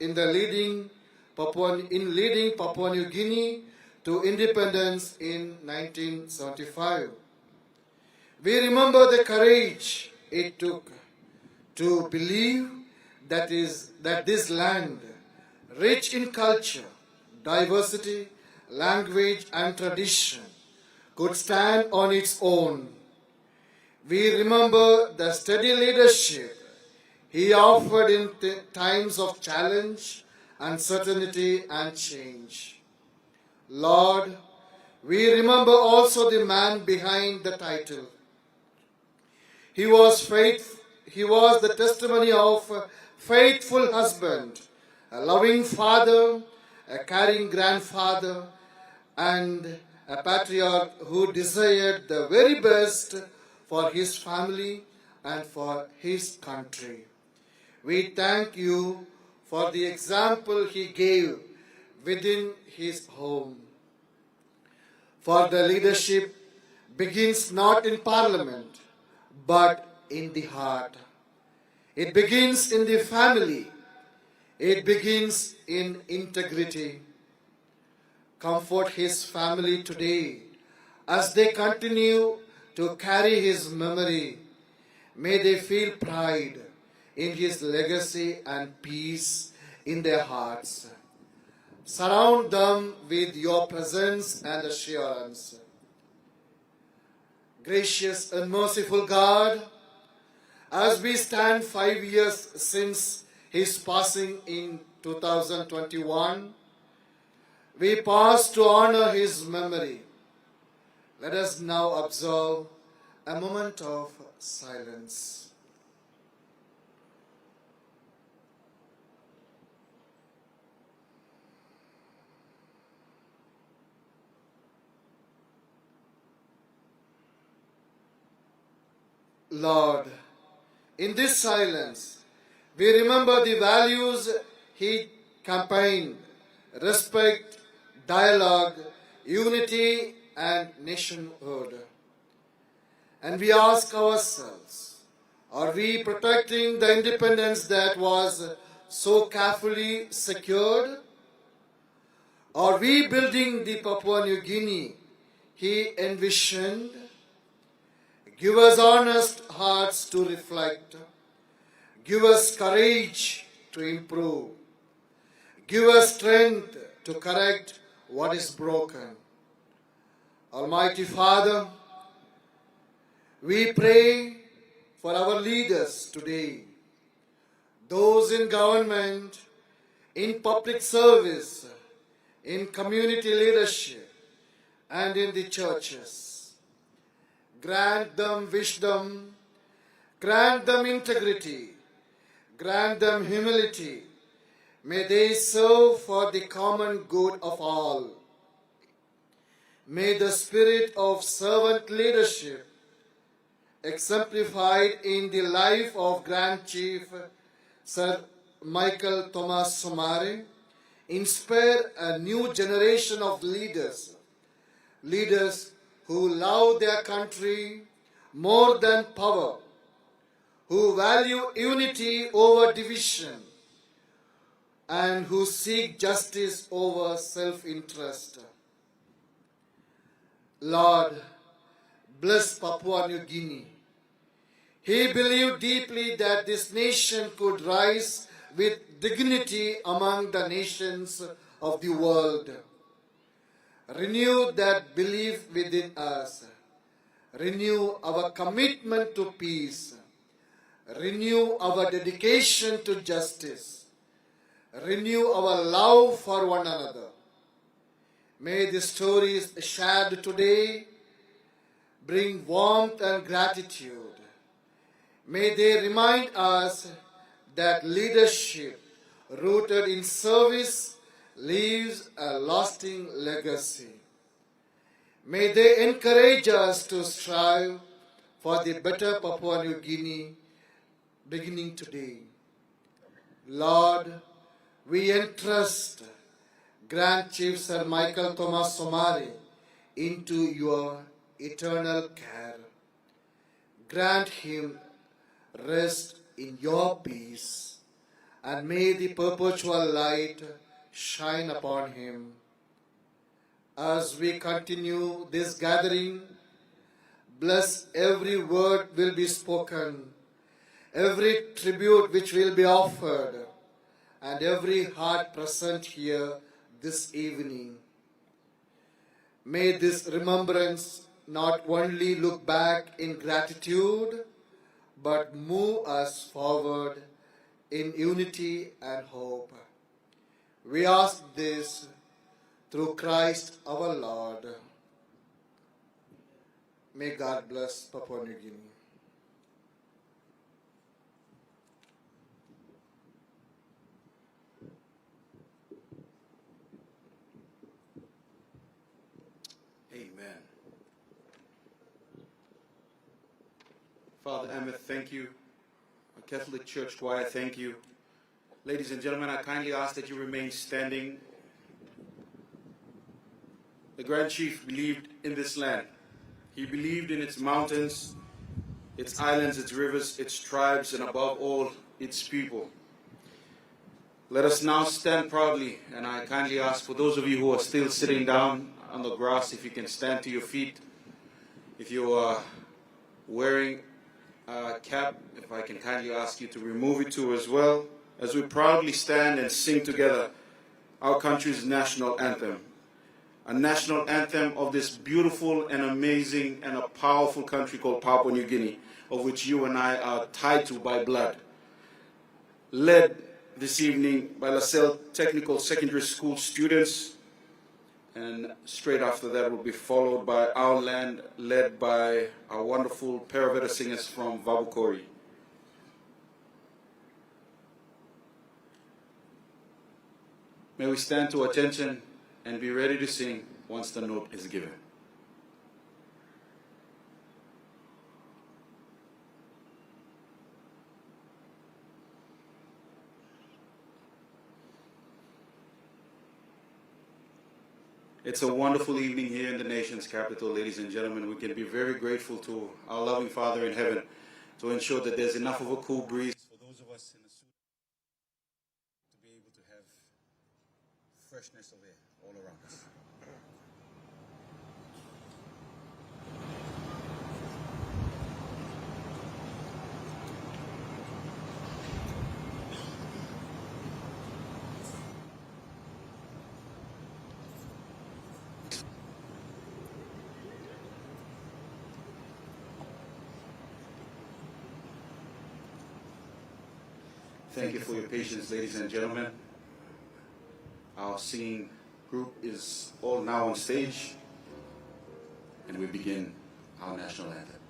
in leading Papua New Guinea to independence in 1975. We remember the courage it took to believe that this land, rich in culture, diversity, language and tradition, could stand on its own. We remember the steady leadership he offered in times of challenge, uncertainty and change. Lord, we remember also the man behind the title. He was the testimony of a faithful husband, a loving father, a caring grandfather, and a patriarch who desired the very best for his family and for his country. We thank you for the example he gave within his home. For the leadership begins not in parliament, but in the heart. It begins in the family. It begins in integrity. Comfort his family today as they continue to carry his memory. May they feel pride in his legacy and peace in their hearts. Surround them with your presence and assurance. Gracious and merciful God, as we stand 5 years since his passing in 2021, we pause to honor his memory. Let us now observe a moment of silence. Lord, in this silence, we remember the values he campaigned: respect, dialogue, unity, and nationhood. And we ask ourselves, are we protecting the independence that was so carefully secured? Are we building the Papua New Guinea he envisioned? Give us honest hearts to reflect. Give us courage to improve. Give us strength to correct what is broken. Almighty Father, we pray for our leaders today, those in government, in public service, in community leadership, and in the churches. Grant them wisdom, grant them integrity, grant them humility. May they serve for the common good of all. May the spirit of servant leadership exemplified in the life of Grand Chief Sir Michael Thomas Somare inspire a new generation of leaders, leaders who love their country more than power, who value unity over division, and who seek justice over self-interest. Lord, bless Papua New Guinea. He believed deeply that this nation could rise with dignity among the nations of the world. Renew that belief within us. Renew our commitment to peace. Renew our dedication to justice. Renew our love for one another. May the stories shared today bring warmth and gratitude. May they remind us that leadership rooted in service leaves a lasting legacy. May they encourage us to strive for the better Papua New Guinea beginning today. Lord, we entrust Grand Chief Sir Michael Thomas Somare into your eternal care. Grant him rest in your peace, and may the perpetual light shine upon him. As we continue this gathering, bless every word will be spoken, every tribute which will be offered, and every heart present here this evening. May this remembrance not only look back in gratitude, but move us forward in unity and hope. We ask this through Christ our Lord. May God bless Papua New Guinea.
Amen. Father Emmett, thank you. Our Catholic Church Choir, thank you. Ladies and gentlemen, I kindly ask that you remain standing. The Grand Chief believed in this land. He believed in its mountains, its islands, its rivers, its tribes, and above all, its people. Let us now stand proudly, and I kindly ask for those of you who are still sitting down on the grass, if you can stand to your feet. If you are wearing a cap, if I can kindly ask you to remove it too as well, as we proudly stand and sing together our country's national anthem. A national anthem of this beautiful and amazing and a powerful country called Papua New Guinea, of which you and I are tied to by blood. Led this evening by LaSalle Technical Secondary School students, and straight after that will be followed by Our Land, led by our wonderful Paraveda singers from Vabukori. May we stand to attention and be ready to sing once the note is given. It's a wonderful evening here in the nation's capital, ladies and gentlemen. We can be very grateful to our loving Father in heaven to ensure that there's enough of a cool breeze for those of us in the suit to be able to have freshness of air all around us. Thank you for your patience, ladies and gentlemen. Our singing group is all now on stage, and we begin our national anthem.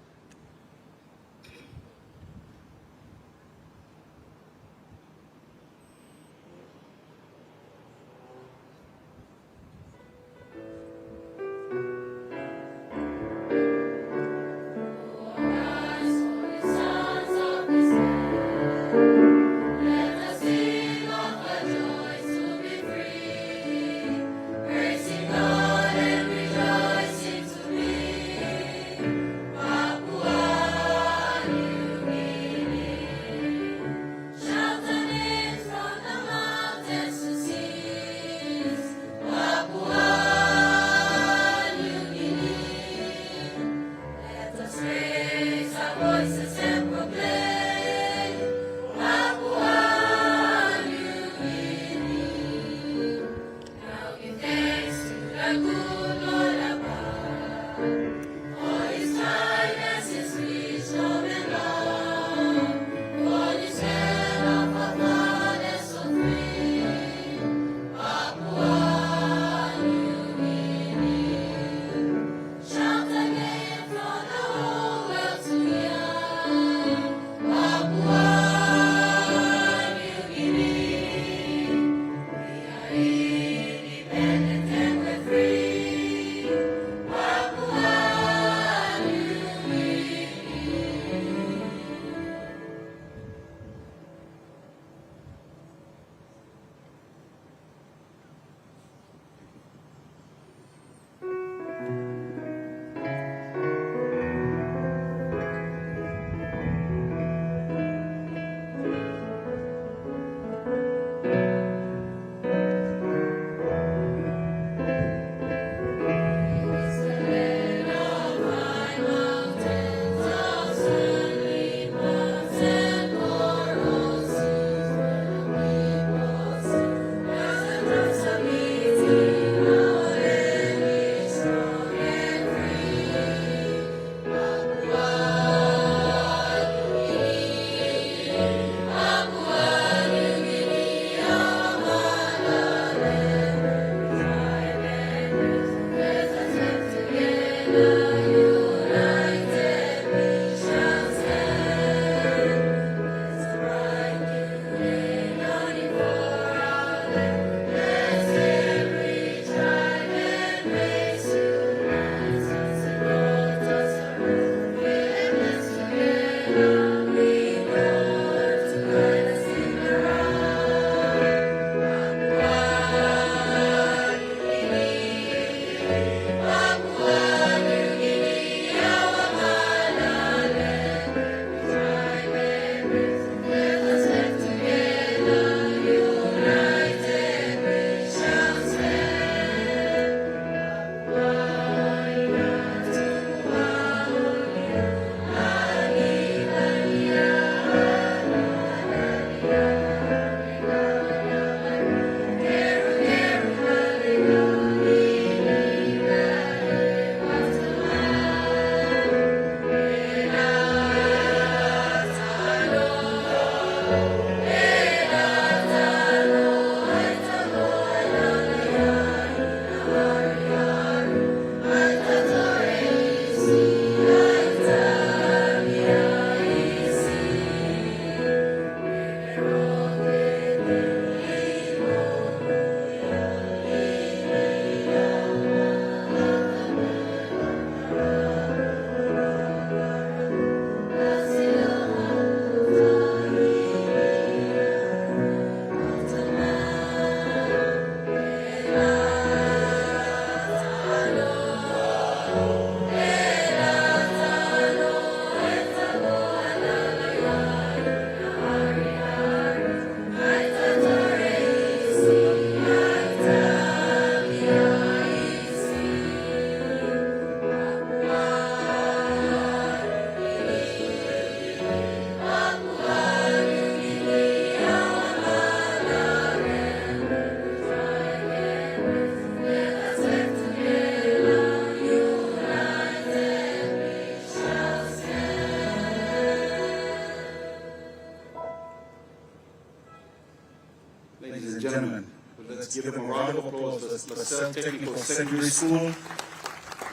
ladies and gentlemen. Let's give them a round of applause for LaSalle Technical Secondary School,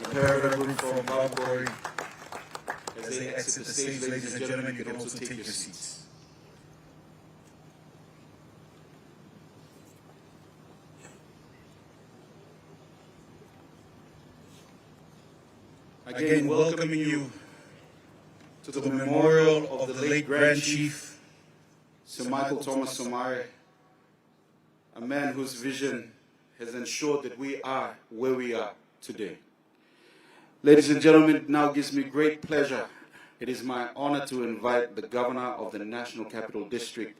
the paragraph group from Barbary. As they exit the stage, ladies and gentlemen, you can also take your seats. Again, welcoming you to the memorial of the late Grand Chief, Sir Michael Thomas Somare, a man whose vision has ensured that we are where we are today. Ladies and gentlemen, it now gives me great pleasure. It is my honor to invite the Governor of the National Capital District,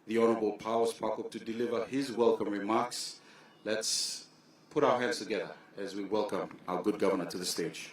the Honorable Powers Pakop, to deliver his welcome remarks. Let's put our hands together as we welcome our good Governor to the stage.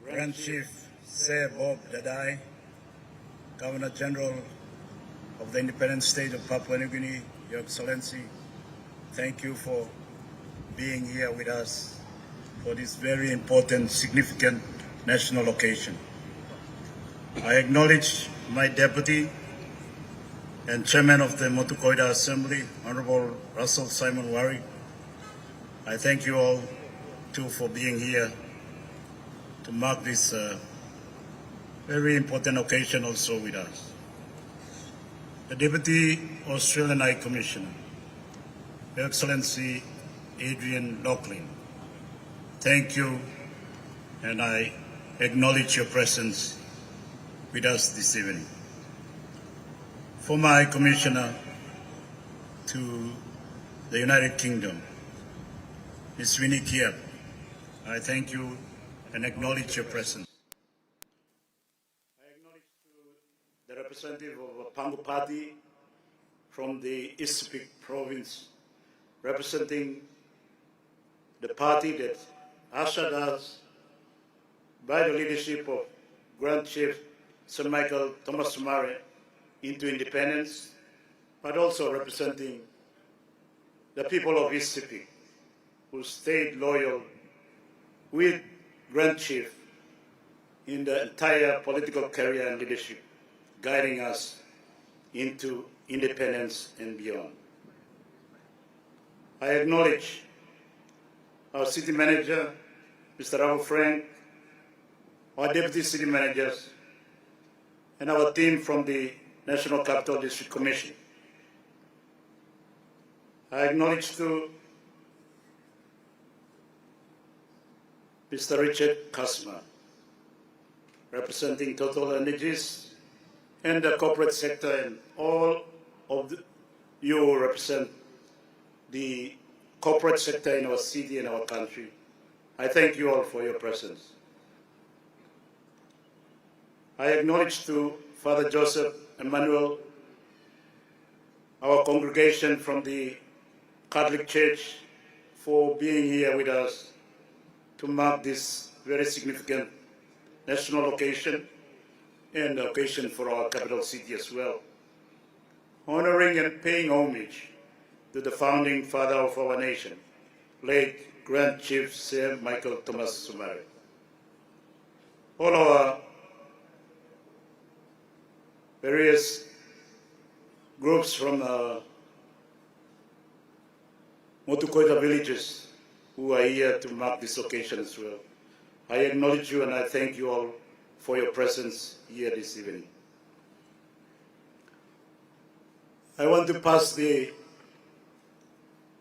Grand Chief Sir Bob Dadai, Governor General of the independent state of Papua New Guinea, Your Excellency, thank you for being here with us for this very important, significant national occasion. I acknowledge my deputy and chairman of the Motukoida Assembly, Honorable Russell Simon Wari. I thank you all too for being here to mark this very important occasion also with us. The Deputy Australian High Commissioner, Your Excellency Adrian Lachlan, thank you, and I acknowledge your presence with us this evening. Former High Commissioner to the United Kingdom, Ms. Winnie Kiep, I thank you and acknowledge your presence. I acknowledge the representative of Pangu Party from the East Peak province, representing the party that ushered us by the leadership of Grand Chief Sir Michael Thomas Somare into independence, but also representing the people of East Peak who stayed loyal with Grand Chief in the entire political career and leadership, guiding us into independence and beyond. I acknowledge our city manager, Mr. Raul Frank, our deputy city managers, and our team from the National Capital District Commission. I acknowledge too Mr. Richard Kasma, representing Total Energies and the corporate sector, and all of you represent the corporate sector in our city and our country. I thank you all for your presence. I acknowledge to Father Joseph Emmanuel, our congregation from the Catholic Church, for being here with us to mark this very significant national occasion and the occasion for our capital city as well, honoring and paying homage to the founding father of our nation, late Grand Chief Sir Michael Thomas Somare. All our various groups from Motukoida villages who are here to mark this occasion as well. I acknowledge you and I thank you all for your presence here this evening. I want to pass the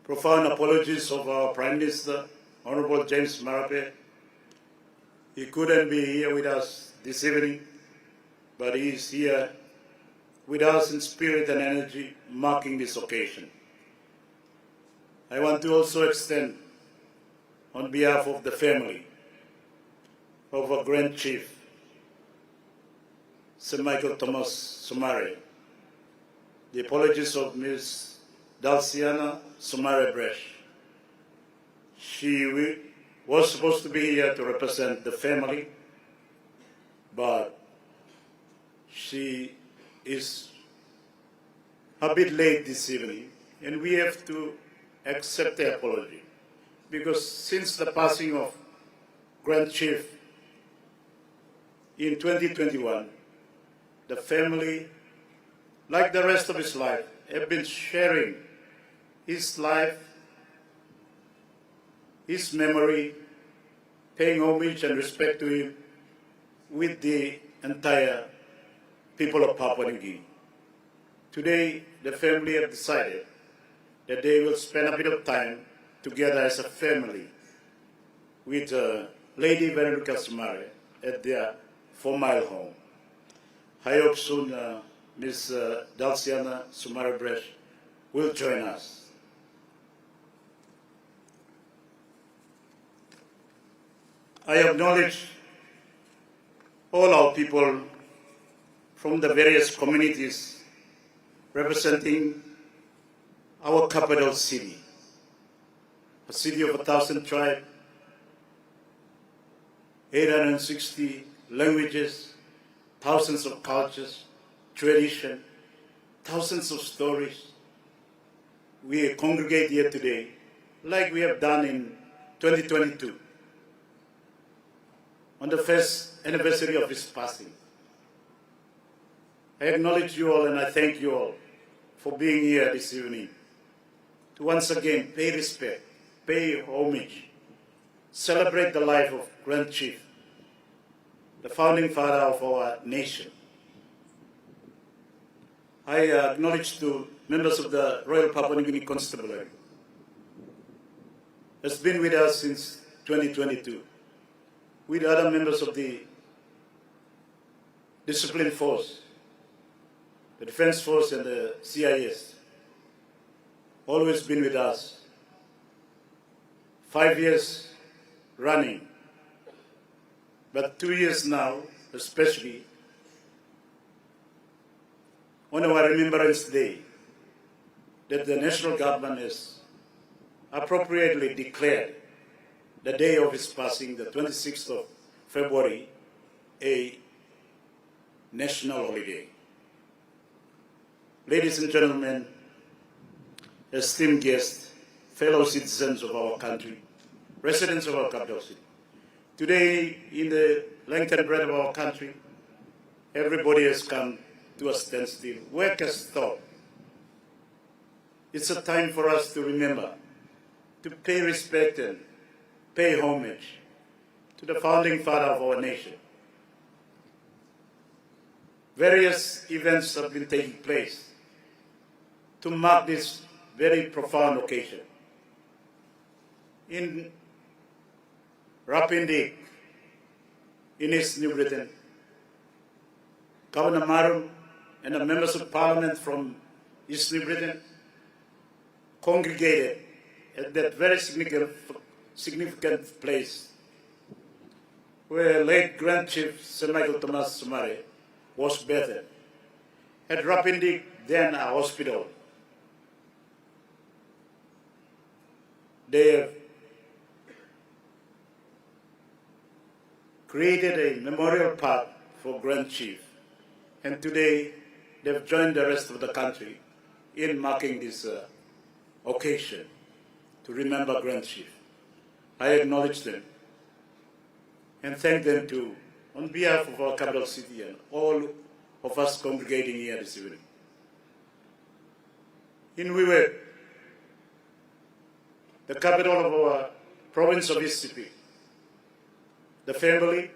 profound apologies of our Prime Minister, Honorable James Marape. He couldn't be here with us this evening, but he is here with us in spirit and energy marking this occasion. I want to also extend, on behalf of the family of our Grand Chief, Sir Michael Thomas Sumare, the apologies of Ms. Dalciana Sumare Bresh. She was supposed to be here to represent the family, but she is a bit late this evening, and we have to accept the apology. Because since the passing of Grand Chief in 2021, the family, like the rest of his life, have been sharing his life, his memory, paying homage and respect to him with the entire people of Papua New Guinea. Today, the family have decided that they will spend a bit of time together as a family with Lady Veronica Sumare at their 4-mile home. I hope soon Ms. Dalciana Sumare Bresh will join us. I acknowledge all our people from the various communities representing our capital city, a city of 1,000 tribes, 860 languages, thousands of cultures, tradition, thousands of stories. We congregate here today like we have done in 2022 on the first anniversary of his passing. I acknowledge you all and I thank you all for being here this evening to once again pay respect, pay homage, celebrate the life of Grand Chief, the founding father of our nation. I acknowledge to members of the Royal Papua New Guinea Constabulary, has been with us since 2022, with other members of the Discipline Force, the Defense Force and the CIS, always been with us. 5 years running, but 2 years now, especially on our Remembrance Day, that the national government has appropriately declared the day of his passing, the 26th of February, a national holiday. Ladies and gentlemen, esteemed guests, fellow citizens of our country, residents of our capital city, today in the length and breadth of our country, everybody has come to a standstill. Work has stopped. It's a time for us to remember, to pay respect and pay homage to the founding father of our nation. Various events have been taking place to mark this very profound occasion. In Rapindi, in East New Britain, Governor Marum and the members of parliament from East New Britain congregated at that very significant place where late Grand Chief Sir Michael Thomas Sumare was buried. At Rapindi, then a hospital, they have created a memorial park for Grand Chief, and today they've joined the rest of the country in marking this occasion to remember Grand Chief. I acknowledge them and thank them too, on behalf of our capital city and all of us congregating here this evening. In Wewak, the capital of our province of Mississippi, the family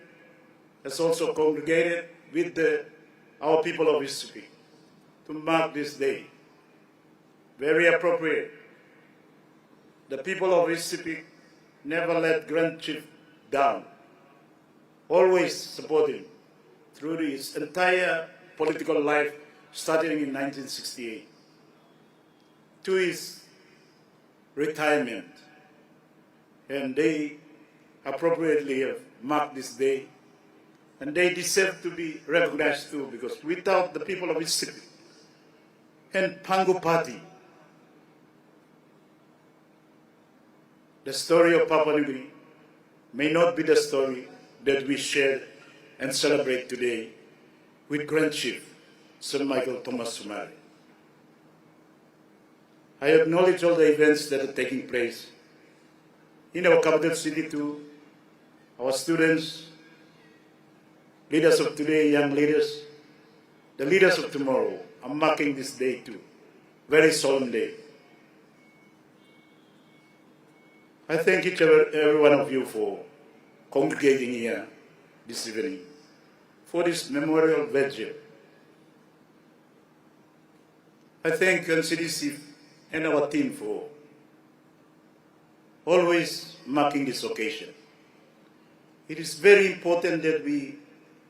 has also congregated with our people of Mississippi to mark this day. Very appropriate. The people of Mississippi never let Grand Chief down, always support him through his entire political life starting in 1968, to his retirement. And they appropriately have marked this day, and they deserve to be recognized too, because without the people of Mississippi and Pangu Party, the story of Papua New Guinea may not be the story that we share and celebrate today with Grand Chief Sir Michael Thomas Sumari. I acknowledge all the events that are taking place in our capital city too. Our students, leaders of today, young leaders, the leaders of tomorrow are marking this day too. Very solemn day. I thank each and every one of you for congregating here this evening for this memorial vigil. I thank NCDC and our team for always marking this occasion. It is very important that we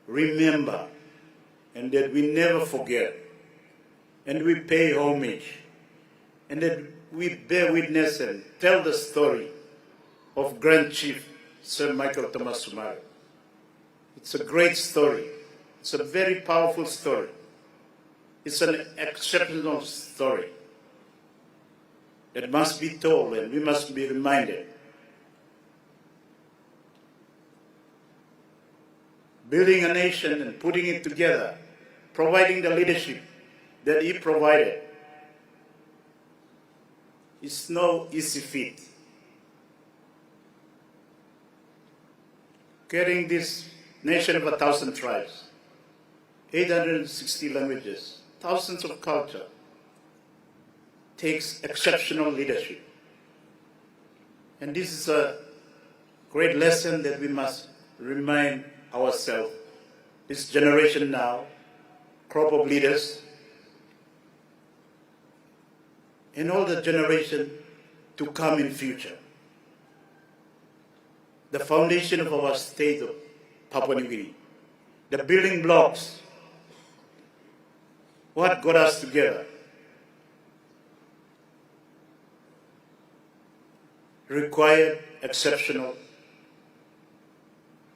remember and that we never forget and we pay homage and that we bear witness and tell the story of Grand Chief Sir Michael Thomas Sumari. It's a great story. It's a very powerful story. It's an exceptional story that must be told and we must be reminded. Building a nation and putting it together, providing the leadership that he provided, is no easy feat. Carrying this nation of 1,000 tribes, 860 languages, thousands of culture, takes exceptional leadership. And this is a great lesson that we must remind ourselves, this generation now, crop of leaders, and all the generation to come in future. The foundation of our state of Papua New Guinea, the building blocks, what got us together, required exceptional,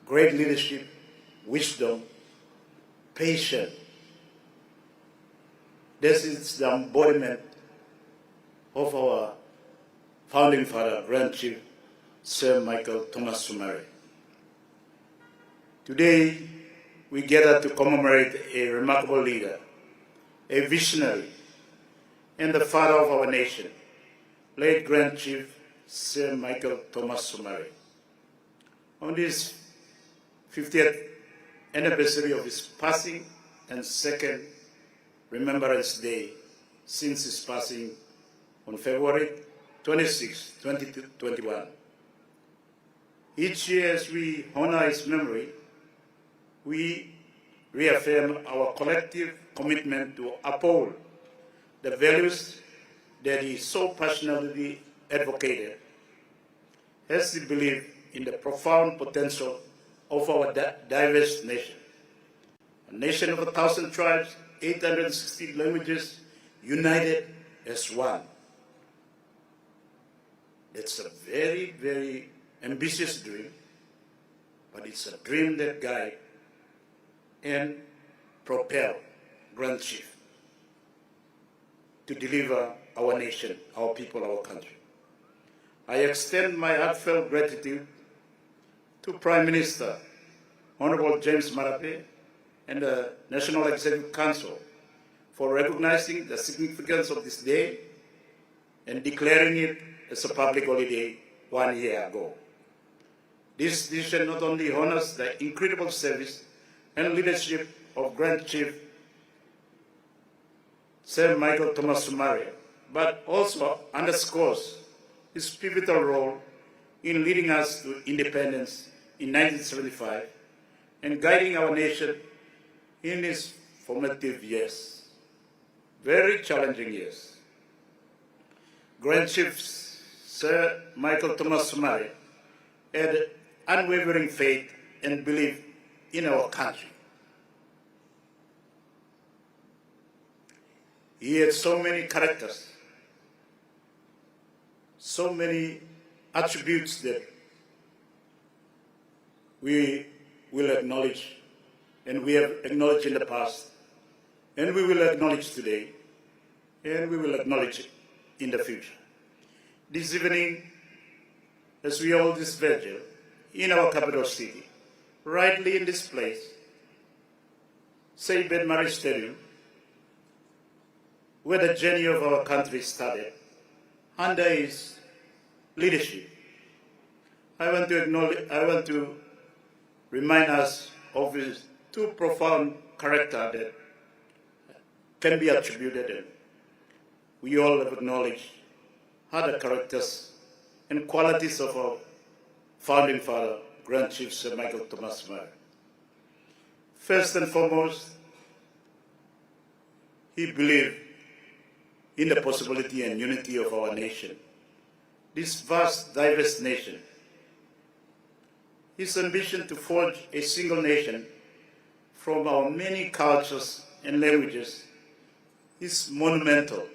great leadership, wisdom, patience. This is the embodiment of our founding father, Grand Chief Sir Michael Thomas Sumari. Today, we gather to commemorate a remarkable leader, a visionary, and the father of our nation, late Grand Chief Sir Michael Thomas Sumari. On this 50th anniversary of his passing and second Remembrance Day since his passing on February 26, 2021. Each year as we honor his memory, we reaffirm our collective commitment to uphold the values that he so passionately advocated, as he believed in the profound potential of our diverse nation. A nation of 1,000 tribes, 860 languages, united as one. That's a very, very ambitious dream, but it's a dream that guides and propels Grand Chief to deliver our nation, our people, our country. I extend my heartfelt gratitude to Prime Minister Honorable James Marape and the National Executive Council for recognizing the significance of this day and declaring it as a public holiday 1 year ago. This decision not only honors the incredible service and leadership of Grand Chief Sir Michael Thomas Sumari, but also underscores his pivotal role in leading us to independence in 1975 and guiding our nation in its formative years, very challenging years. Grand Chief Sir Michael Thomas Sumari had unwavering faith and belief in our country. He had so many characters, so many attributes that we will acknowledge, and we have acknowledged in the past, and we will acknowledge today, and we will acknowledge in the future. This evening, as we hold this vigil in our capital city, rightly in this place, say Ben Mary Stadium, where the journey of our country started, under his leadership, I want to remind us of his two profound characters that can be attributed, and we all have acknowledged other characters and qualities of our founding father, Grand Chief Sir Michael Thomas Murray. First and foremost, he believed in the possibility and unity of our nation, this vast, diverse nation. His ambition to forge a single nation from our many cultures and languages is monumental.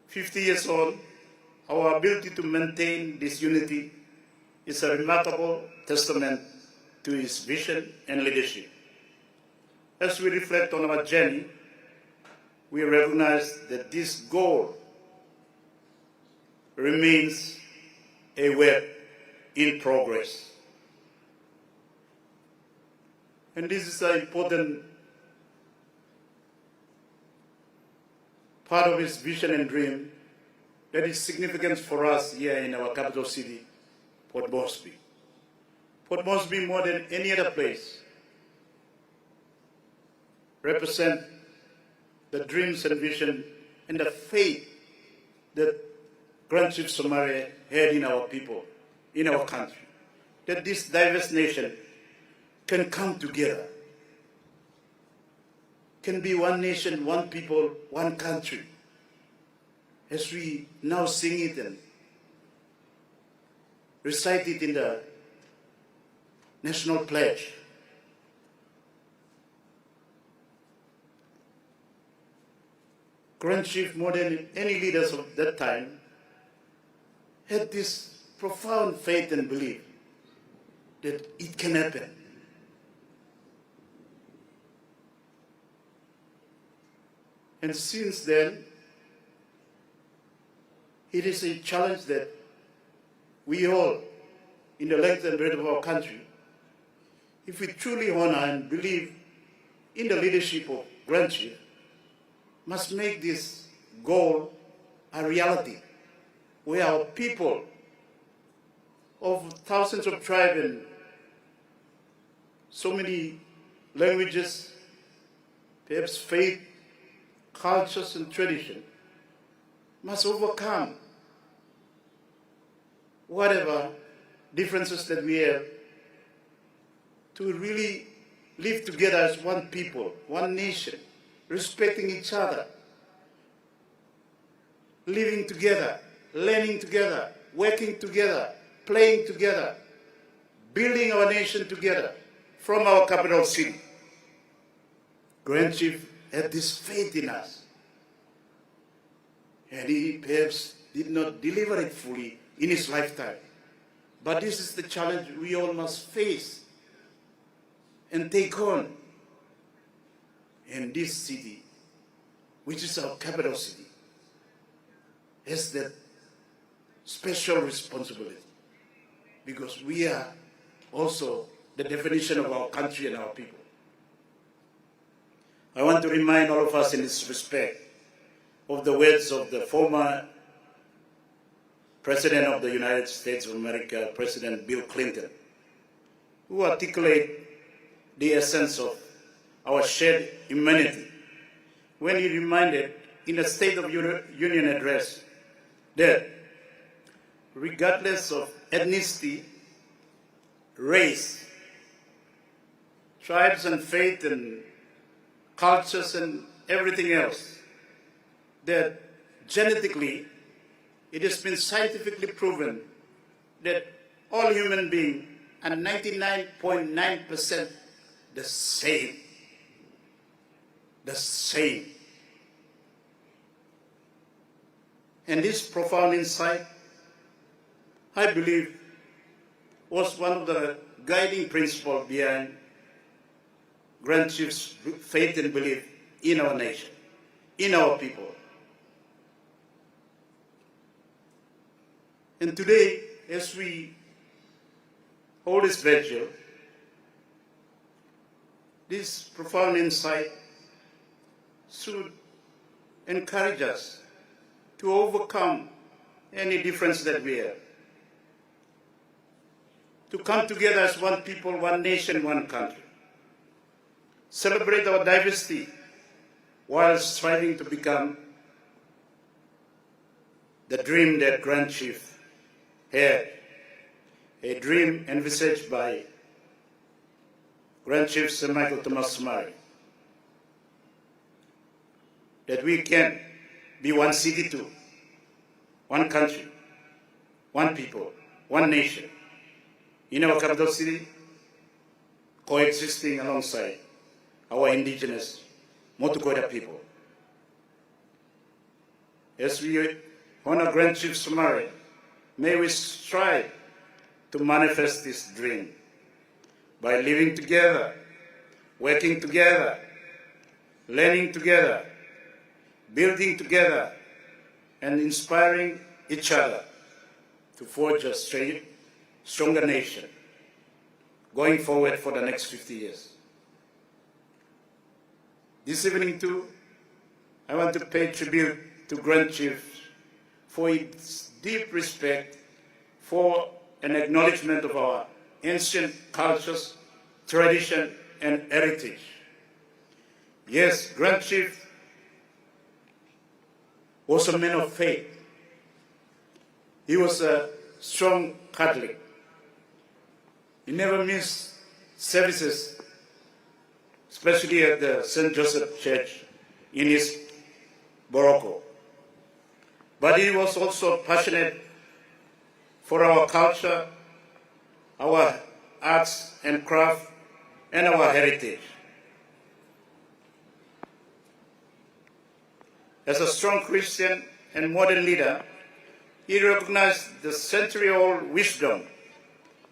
50 years on, our ability to maintain this unity is a remarkable testament to his vision and leadership. As we reflect on our journey, we recognize that this goal remains a work in progress. And this is an important part of his vision and dream that is significant for us here in our capital city, Port Moresby. Port Moresby, more than any other place, represent the dreams and vision and the faith that Grand Chief Somare had in our people, in our country, that this diverse nation can come together, can be one nation, one people, one country, as we now sing it and recite it in the National Pledge. Grand Chief, more than any leaders of that time, had this profound faith and belief that it can happen. And since then, it is a challenge that we all, in the length and breadth of our country, if we truly honor and believe in the leadership of Grand Chief, must make this goal a reality, where our people of thousands of tribes and so many languages, perhaps faith, cultures and tradition, must overcome whatever differences that we have to really live together as one people, one nation, respecting each other, living together, learning together, working together, playing together, building our nation together from our capital city. Grand Chief had this faith in us, and he perhaps did not deliver it fully in his lifetime. But this is the challenge we all must face and take on. And this city, which is our capital city, has that special responsibility, because we are also the definition of our country and our people. I want to remind all of us in this respect of the words of the former President of the United States of America, President Bill Clinton, who articulate the essence of our shared humanity when he reminded in the State of Union address that regardless of ethnicity, race, tribes and faith and cultures and everything else, that genetically it has been scientifically proven that all human beings are 99.9% the same. the same. And this profound insight, I believe, was one of the guiding principles behind Grand Chief's faith and belief in our nation, in our people. And today, as we hold this vigil, this profound insight should encourage us to overcome any difference that we have, to come together as one people, one nation, one country, celebrate our diversity while striving to become the dream that Grand Chief had, a dream envisaged by Grand Chief Sir Michael Thomas Somare, that we can be one city too, one country, one people, one nation, in our capital city, coexisting alongside our indigenous Motukoida people. As we honor Grand Chief Somare, may we strive to manifest this dream by living together, working together, learning together, building together, and inspiring each other to forge a stronger nation going forward for the next 50 years. This evening too, I want to pay tribute to Grand Chief for its deep respect for an acknowledgement of our ancient cultures, tradition, and heritage. Yes, Grand Chief was a man of faith. He was a strong Catholic. He never missed services, especially at the St. Joseph Church in his Morocco. But he was also passionate for our culture, our arts and craft, and our heritage. As a strong Christian and modern leader, he recognized the century-old wisdom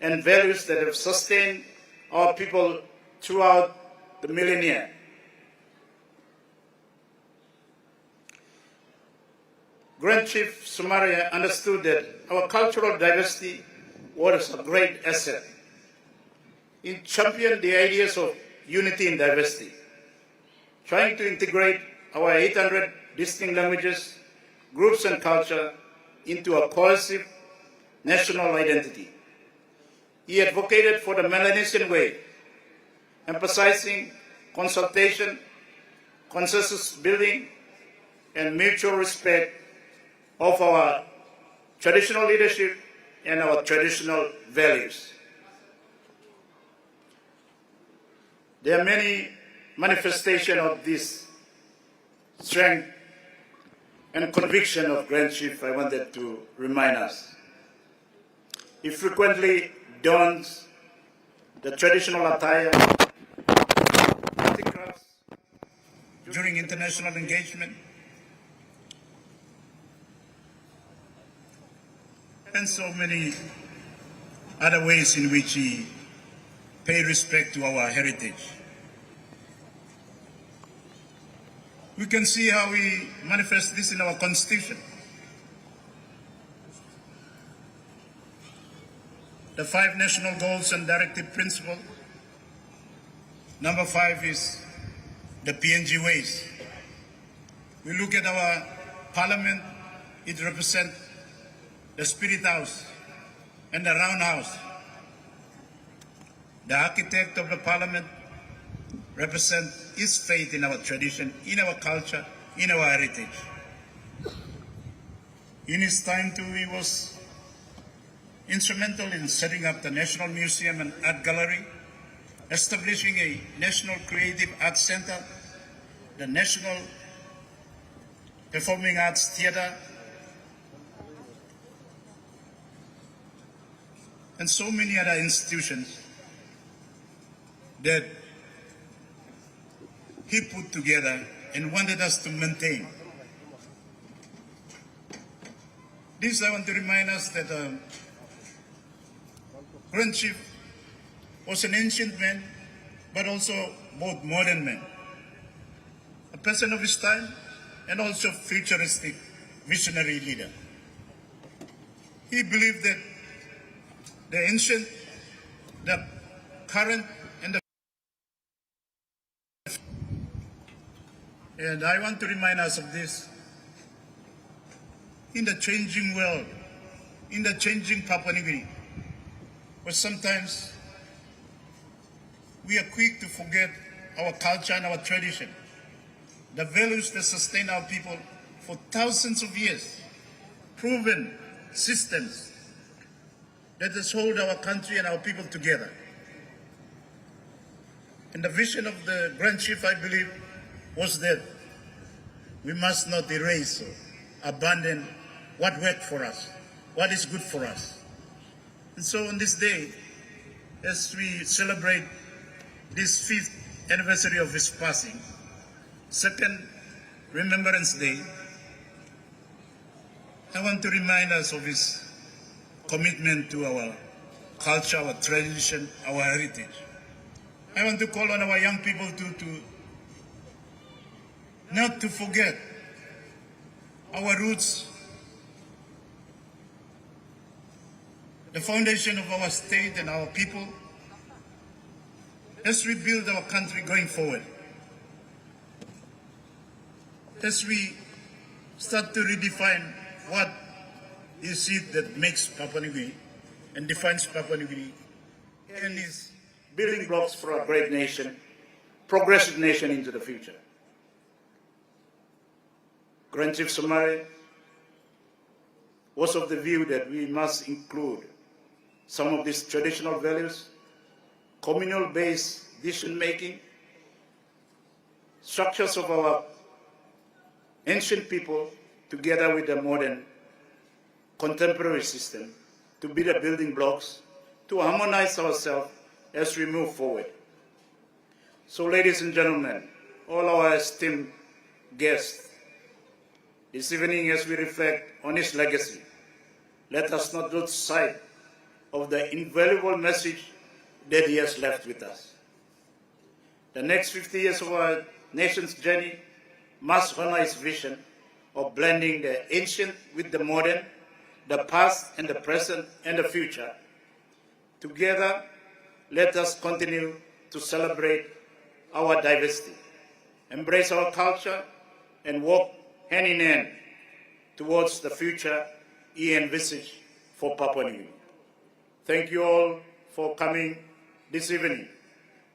and values that have sustained our people throughout the millennia. Grand Chief Somare understood that our cultural diversity was a great asset. He championed the ideas of unity in diversity, trying to integrate our 800 distinct languages, groups, and culture into a cohesive national identity. He advocated for the Melanesian way, emphasizing consultation, consensus building, and mutual respect of our traditional leadership and our traditional values. There are many manifestations of this strength and conviction of Grand Chief I wanted to remind us. He frequently dons the traditional attire, handicrafts, during international engagement, and so many other ways in which he paid respect to our heritage. We can see how we manifest this in our Constitution. The 5 national goals and directive principle. Number 5 is the PNG ways. We look at our parliament, it represents the spirit house and the round house. The architect of the parliament represents his faith in our tradition, in our culture, in our heritage. In his time too, he was instrumental in setting up the National Museum and Art Gallery, establishing a National Creative Arts Center, the National Performing Arts Theatre, and so many other institutions that he put together and wanted us to maintain. This I want to remind us that Grand Chief was an ancient man, but also both modern man, a person of his time and also futuristic visionary leader. He believed that the ancient, the current, and I want to remind us of this. In the changing world, in the changing Papua New Guinea, where sometimes we are quick to forget our culture and our tradition, the values that sustain our people for thousands of years, proven systems that has hold our country and our people together. And the vision of the Grand Chief, I believe, was that we must not erase or abandon what worked for us, what is good for us. And so on this day, as we celebrate this 5th anniversary of his passing, second Remembrance Day, I want to remind us of his commitment to our culture, our tradition, our heritage. I want to call on our young people to not to forget our roots, the foundation of our state and our people, as we build our country going forward. As we start to redefine what is it that makes Papua New Guinea and defines Papua New Guinea and is building blocks for a great nation, progressive nation into the future. Grand Chief Somare was of the view that we must include some of these traditional values, communal-based decision-making, structures of our ancient people together with the modern contemporary system to be the building blocks to harmonize ourselves as we move forward. So ladies and gentlemen, all our esteemed guests, this evening as we reflect on his legacy, let us not lose sight of the invaluable message that he has left with us. The next 50 years of our nation's journey must honor his vision of blending the ancient with the modern, the past and the present and the future. Together, let us continue to celebrate our diversity, embrace our culture, and walk hand in hand towards the future he envisaged for Papua New Guinea. Thank you all for coming this evening.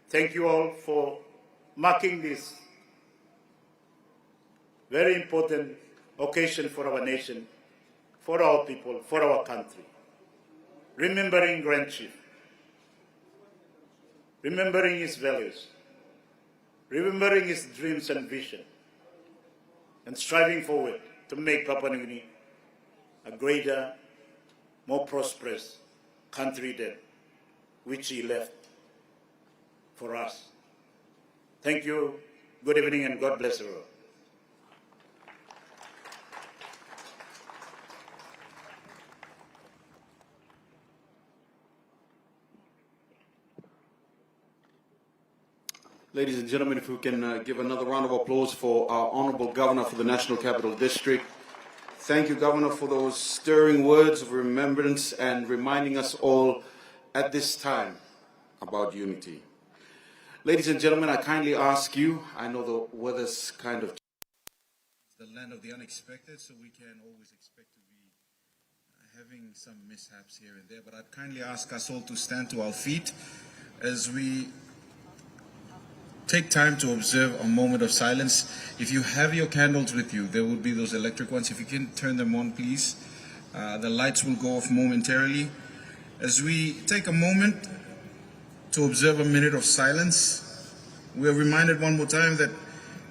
Thank you all for marking this very important occasion for our nation, for our people, for our country. Remembering Grand Chief, remembering his values, remembering his dreams and vision, and striving forward to make Papua New Guinea a greater, more prosperous country than which he left for us. Thank you, good evening, and God bless you all.
Ladies and gentlemen, if we can give another round of applause for our Honourable Governor for the National Capital District. Thank you, Governor, for those stirring words of remembrance and reminding us all at this time about unity. Ladies and gentlemen, I kindly ask you, I know the weather's kind of...
The land of the unexpected, so we can always expect to be having some mishaps here and there, but I'd kindly ask us all to stand to our feet as we take time to observe a moment of silence. If you have your candles with you, there will be those electric ones. If you can turn them on, please. The lights will go off momentarily. As we take a moment to observe a minute of silence, we are reminded one more time that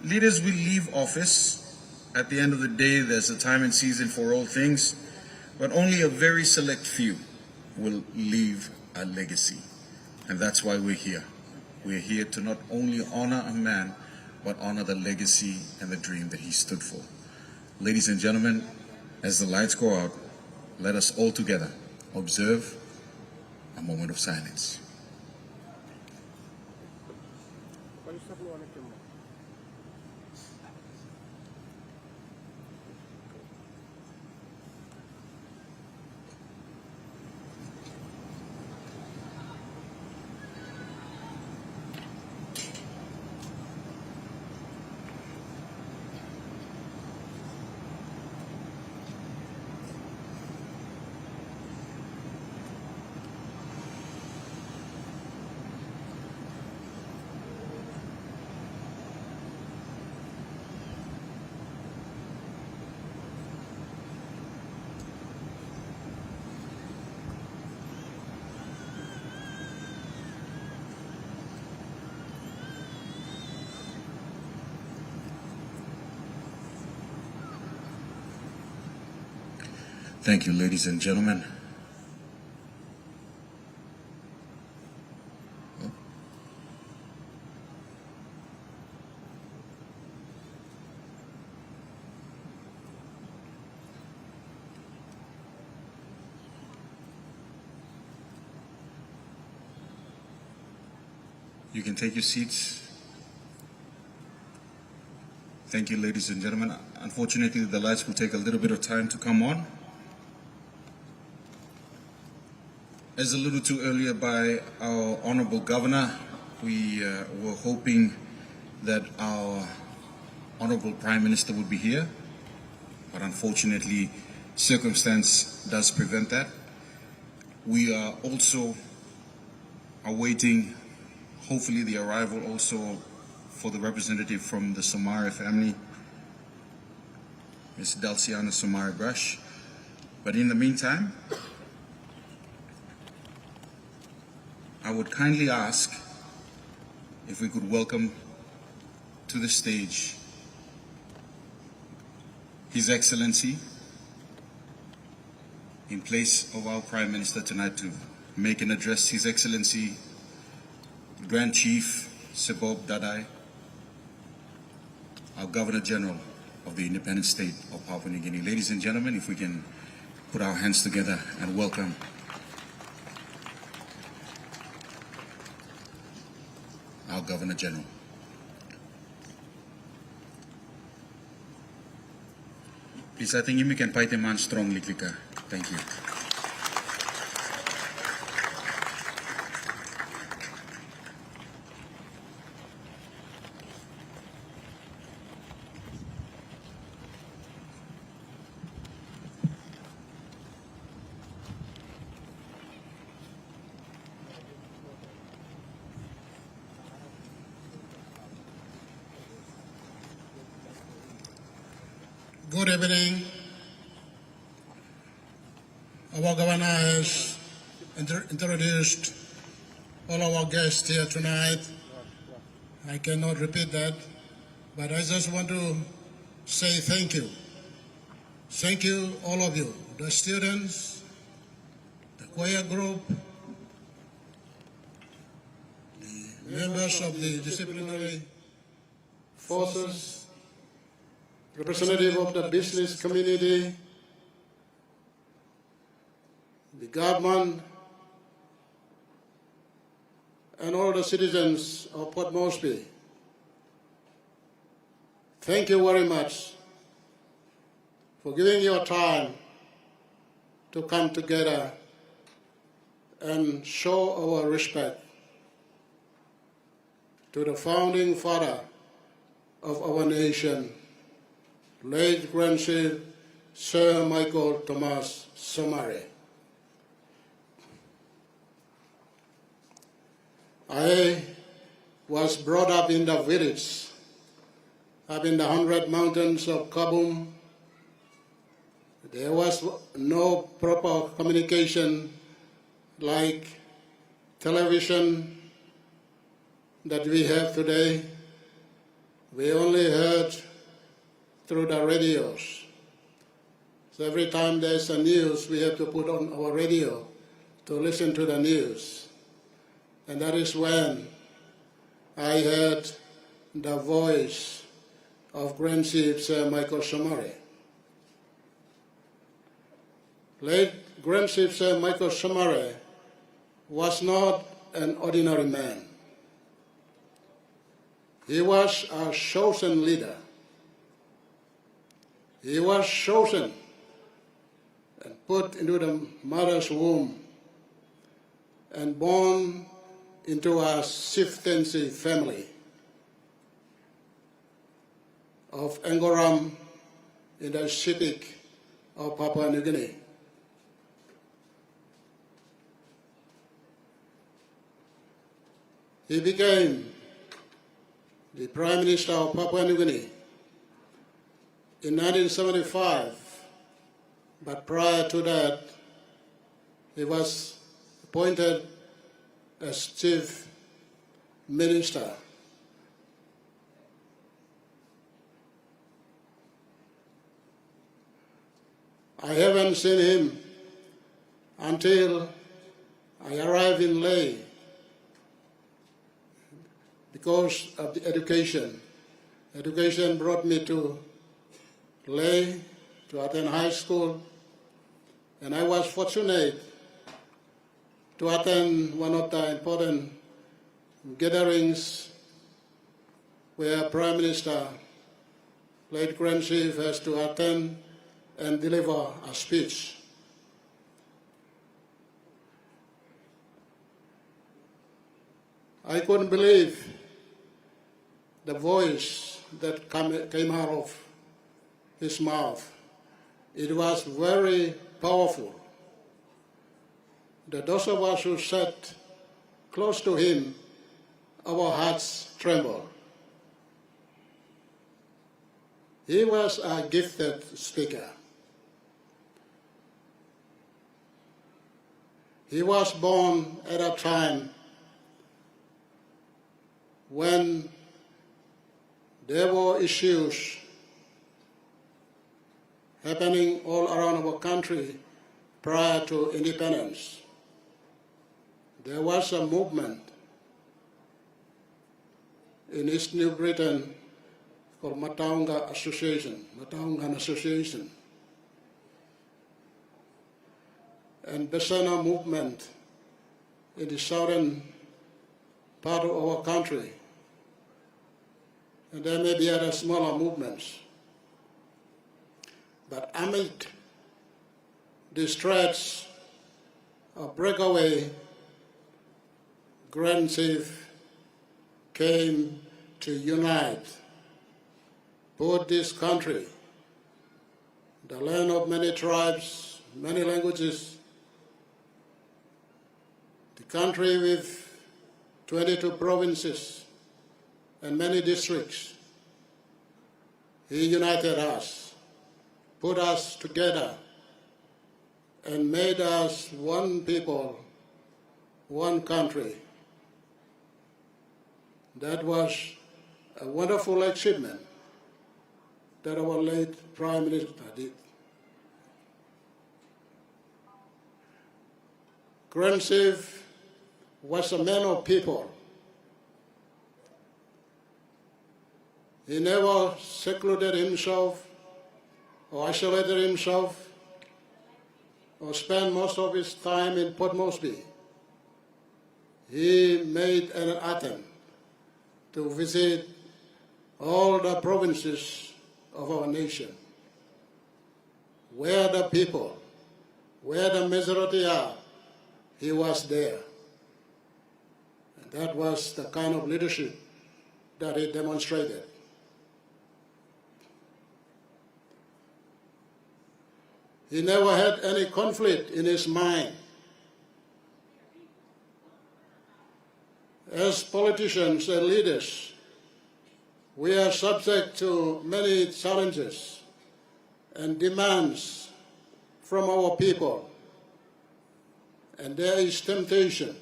leaders will leave office. At the end of the day, there's a time and season for all things, but only a very select few will leave a legacy. And that's why we're here. We're here to not only honor a man,
but honor the legacy and the dream that he stood for. Ladies and gentlemen, as the lights go out, let us all together observe a moment of silence. Thank you, ladies and gentlemen. You can take your seats. Thank you, ladies and gentlemen. Unfortunately, the lights will take a little bit of time to come on. As alluded to earlier by our Honorable Governor, we were hoping that our Honorable Prime Minister would be here, but unfortunately, circumstance does prevent that. We are also awaiting, hopefully, the arrival also for the representative from the Somare family, Ms. Dalciana Somare Brush. But in the meantime, I would kindly ask if we could welcome to the stage His Excellency, in place of our Prime Minister tonight, to make an address, His Excellency Grand Chief Sebob Dadai, our Governor General of the Independent State of Papua New Guinea. Ladies and gentlemen, if we can put our hands together and welcome our Governor General. Please, I think you can fight the man strongly, Klika. Thank you.
Good evening. Our governor has introduced all our guests here tonight. I cannot repeat that, but I just want to say thank you. Thank you, all of you, the students, the choir group, the members of the disciplinary forces, representative of the business community, the government, and all the citizens of Port Moresby. Thank you very much for giving your time to come together and show our respect to the founding father of our nation, late grandchild Sir Michael Thomas Somare. I was brought up in the village, up in the 100 mountains of Kabum. There was no proper communication like television that we have today. We only heard through the radios. So every time there's a news, we have to put on our radio to listen to the news. And that is when I heard
the voice of Grand Chief Sir Michael Somare. Late Grand Chief Sir Michael Somare was not an ordinary man. He was a chosen leader. He was chosen and put into the mother's womb and born into a chieftaincy family of Angoram in the Pacific of Papua New Guinea. He became the Prime Minister of Papua New Guinea in 1975, but prior to that, he was appointed as Chief Minister. I haven't seen him until I arrived in Leh because of the education. Education brought me to Leh to attend high school, and I was fortunate to attend one of the important gatherings where Prime Minister, late Grand Chief, has to attend and deliver a speech. I couldn't believe the voice that came out of his mouth. It was very powerful. Those of us who sat close to him, our hearts trembled. He was a gifted speaker. He was born at a time when there were issues happening all around our country prior to independence. There was a movement in East New Britain called Mataungan Association, and Besana movement in the southern part of our country. And there may be other smaller movements. But amid the threats of breakaway, Grand Chief came to unite, put this country, the land of many tribes, many languages, the country with 22 provinces and many districts. He united us, put us together, and made us one people, one country. That was a wonderful achievement that our late Prime Minister did. Grand Chief was a man of people. He never secluded himself or isolated himself or spent most of his time in Port Moresby. He made an attempt to visit all the provinces of our nation, where the people, where the majority are, he was there. And that was the kind of leadership that he demonstrated. He never had any conflict in his mind. As politicians and leaders, we are subject to many challenges and demands from our people. And there is temptation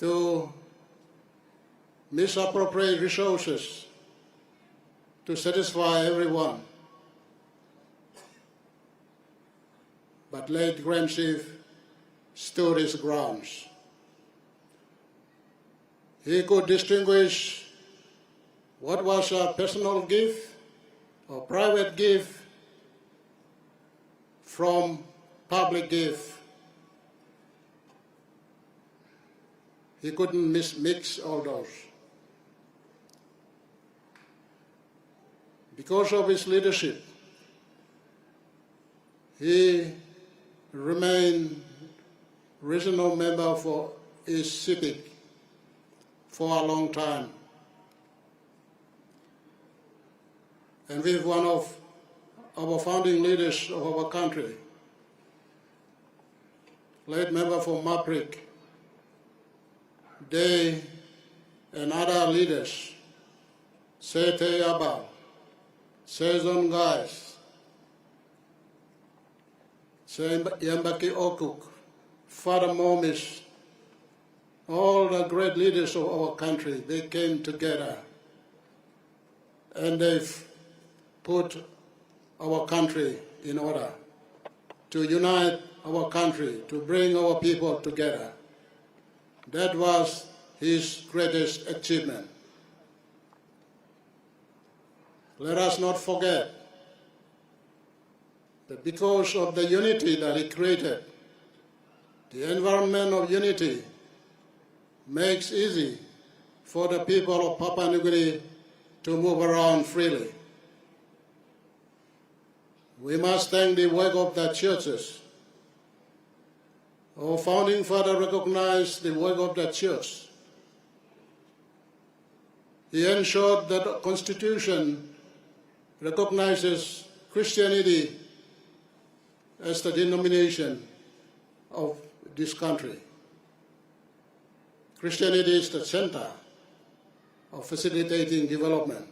to misappropriate resources to satisfy everyone. But late Grand Chief stood his grounds. He could distinguish what was a personal gift or private gift from public gift. He couldn't mix all those. Because of his leadership, he remained regional member for his city for a long time. And with one of our founding leaders of our country, late member for Maprik, they and other leaders, Sete Abal, Sezon Guys, Yambaki Okuk, Father Momis, all the great leaders of our country, they came together and they've put our country in order, to unite our country, to bring our people together. That was his greatest achievement. Let us not forget that because of the unity that he created, the environment of unity makes easy for the people of Papua New Guinea to move around freely. We must thank the work of the churches. Our founding father recognized the work of the church. He ensured that the Constitution recognizes Christianity as the denomination of this country. Christianity is the center of facilitating development.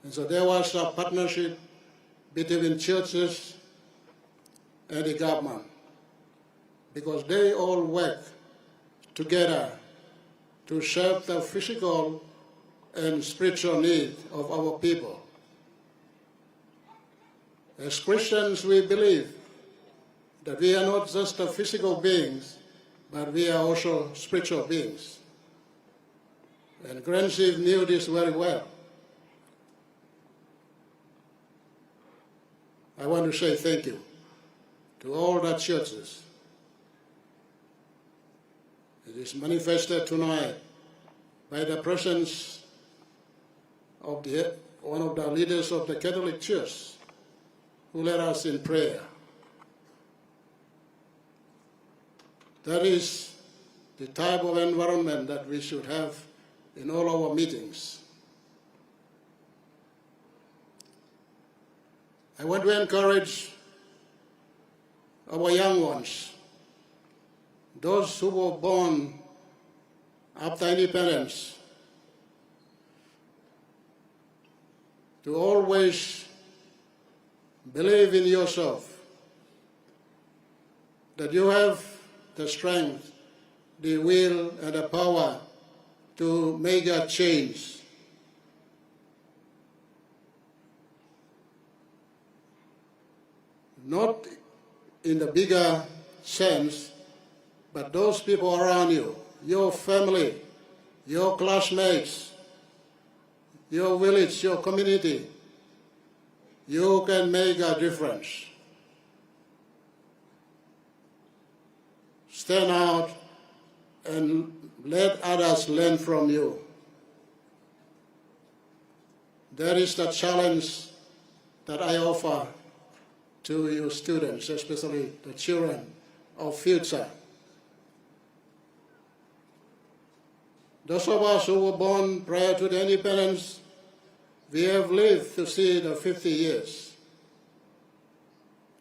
And so there was a partnership between churches and the government, because they all work together to serve the physical and spiritual needs of our people. As Christians, we believe that we are not just the physical beings, but we are also spiritual beings. And Grand Chief knew this very well. I want to say thank you to all the churches. It is manifested tonight by the presence of one of the leaders of the Catholic Church, who led us in prayer. That is the type of environment that we should have in all our meetings. I want to encourage our young ones, those who were born after independence, to always believe in yourself, that you have the strength, the will, and the power to make a change. Not in the bigger sense, but those people around you, your family, your classmates, your village, your community, you can make a difference. Stand out and let others learn from you. That is the challenge that I offer to your students, especially the children of future. Those of us who were born prior to the independence, we have lived to see the 50 years.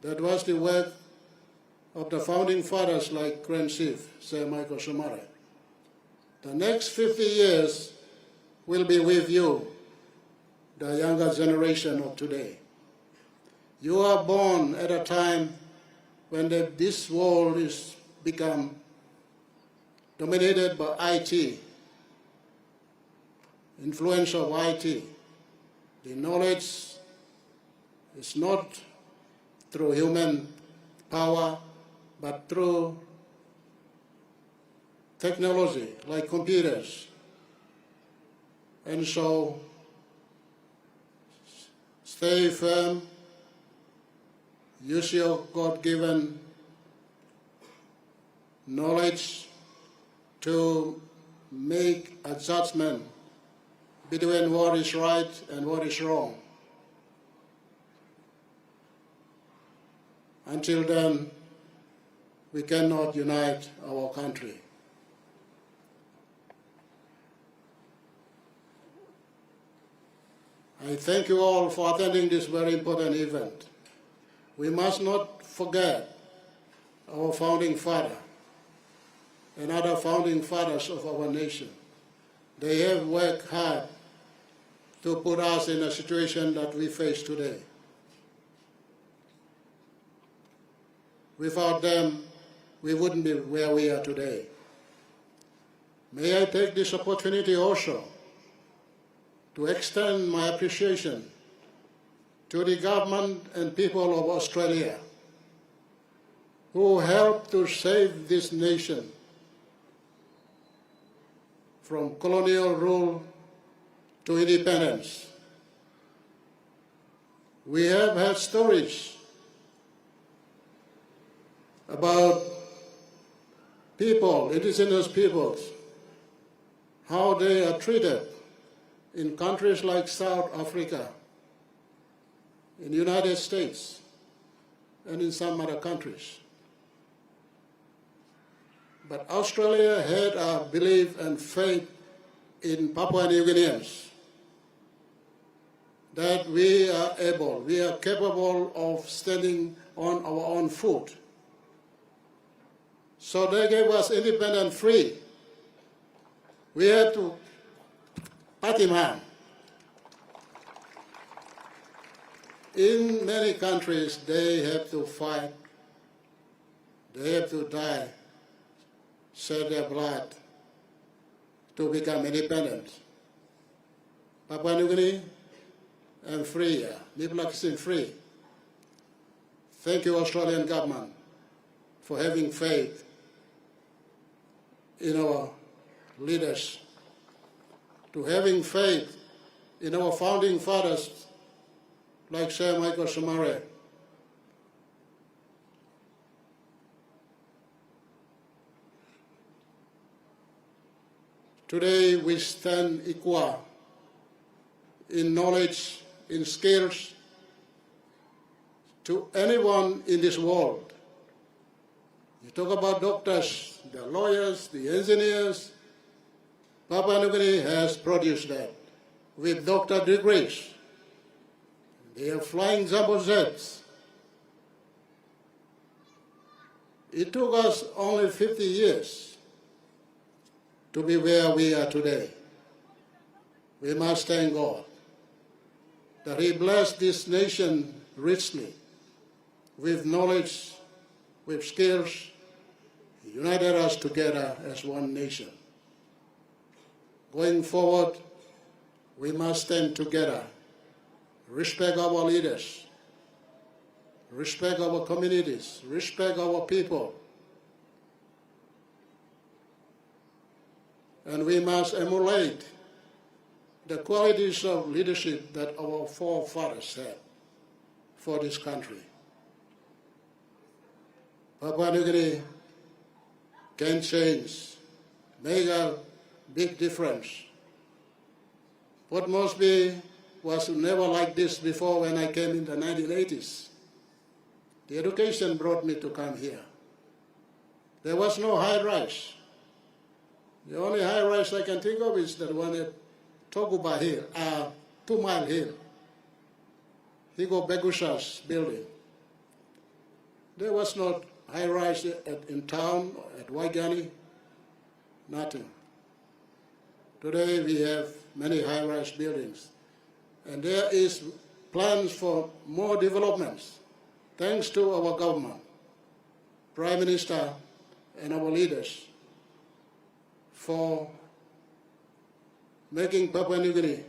That was the work of the founding fathers like Grand Chief Sir Michael Somare. The next 50 years will be with you, the younger generation of today. You are born at a time when this world is become dominated by IT, influence of IT. The knowledge is not through human power, but through technology like computers. And so stay firm, use your God-given knowledge to make a judgment between what is right and what is wrong. Until then, we cannot unite our country. I thank you all for attending this very important event. We must not forget our founding father and other founding fathers of our nation. They have worked hard to put us in a situation that we face today. Without them, we wouldn't be where we are today. May I take this opportunity also to extend my appreciation to the government and people of Australia who helped to save this nation from colonial rule to independence. We have had stories about people, indigenous peoples, how they are treated in countries like South Africa, in the United States, and in some other countries. But Australia had a belief and faith in Papua New Guineans that we are capable of standing on our own foot. So they gave us independent free. We had to Patiman. In many countries, they have to fight, they have to die, shed their blood to become independent. Papua New Guinea, I'm free, Nipalakistan free. Thank you, Australian government, for having faith in our leaders, to having faith in our founding fathers like Sir Michael Somare. Today we stand equal in knowledge, in skills, to anyone in this world. You talk about doctors, the lawyers, the engineers. Papua New Guinea has produced that with doctor degrees. They are flying jumbo jets. It took us only 50 years to be where we are today. We must thank God that He blessed this nation richly with knowledge, with skills. He united us together as one nation. Going forward, we must stand together, respect our leaders, respect our communities, respect our people. And we must emulate the qualities of leadership that our forefathers had for this country. Papua New Guinea can change, make a big difference. Port Moresby was never like this before when I came in the 1980s. The education brought me to come here. There was no high-rise. The only high-rise I can think of is that one at Toguba Hill, 2 Mile Hill, Higo Begusha's building. There was not high-rise in town, at Waigani, nothing. Today we have many high-rise buildings, and there is plans for more developments, thanks to our government, Prime Minister and our leaders, for making Papua New Guinea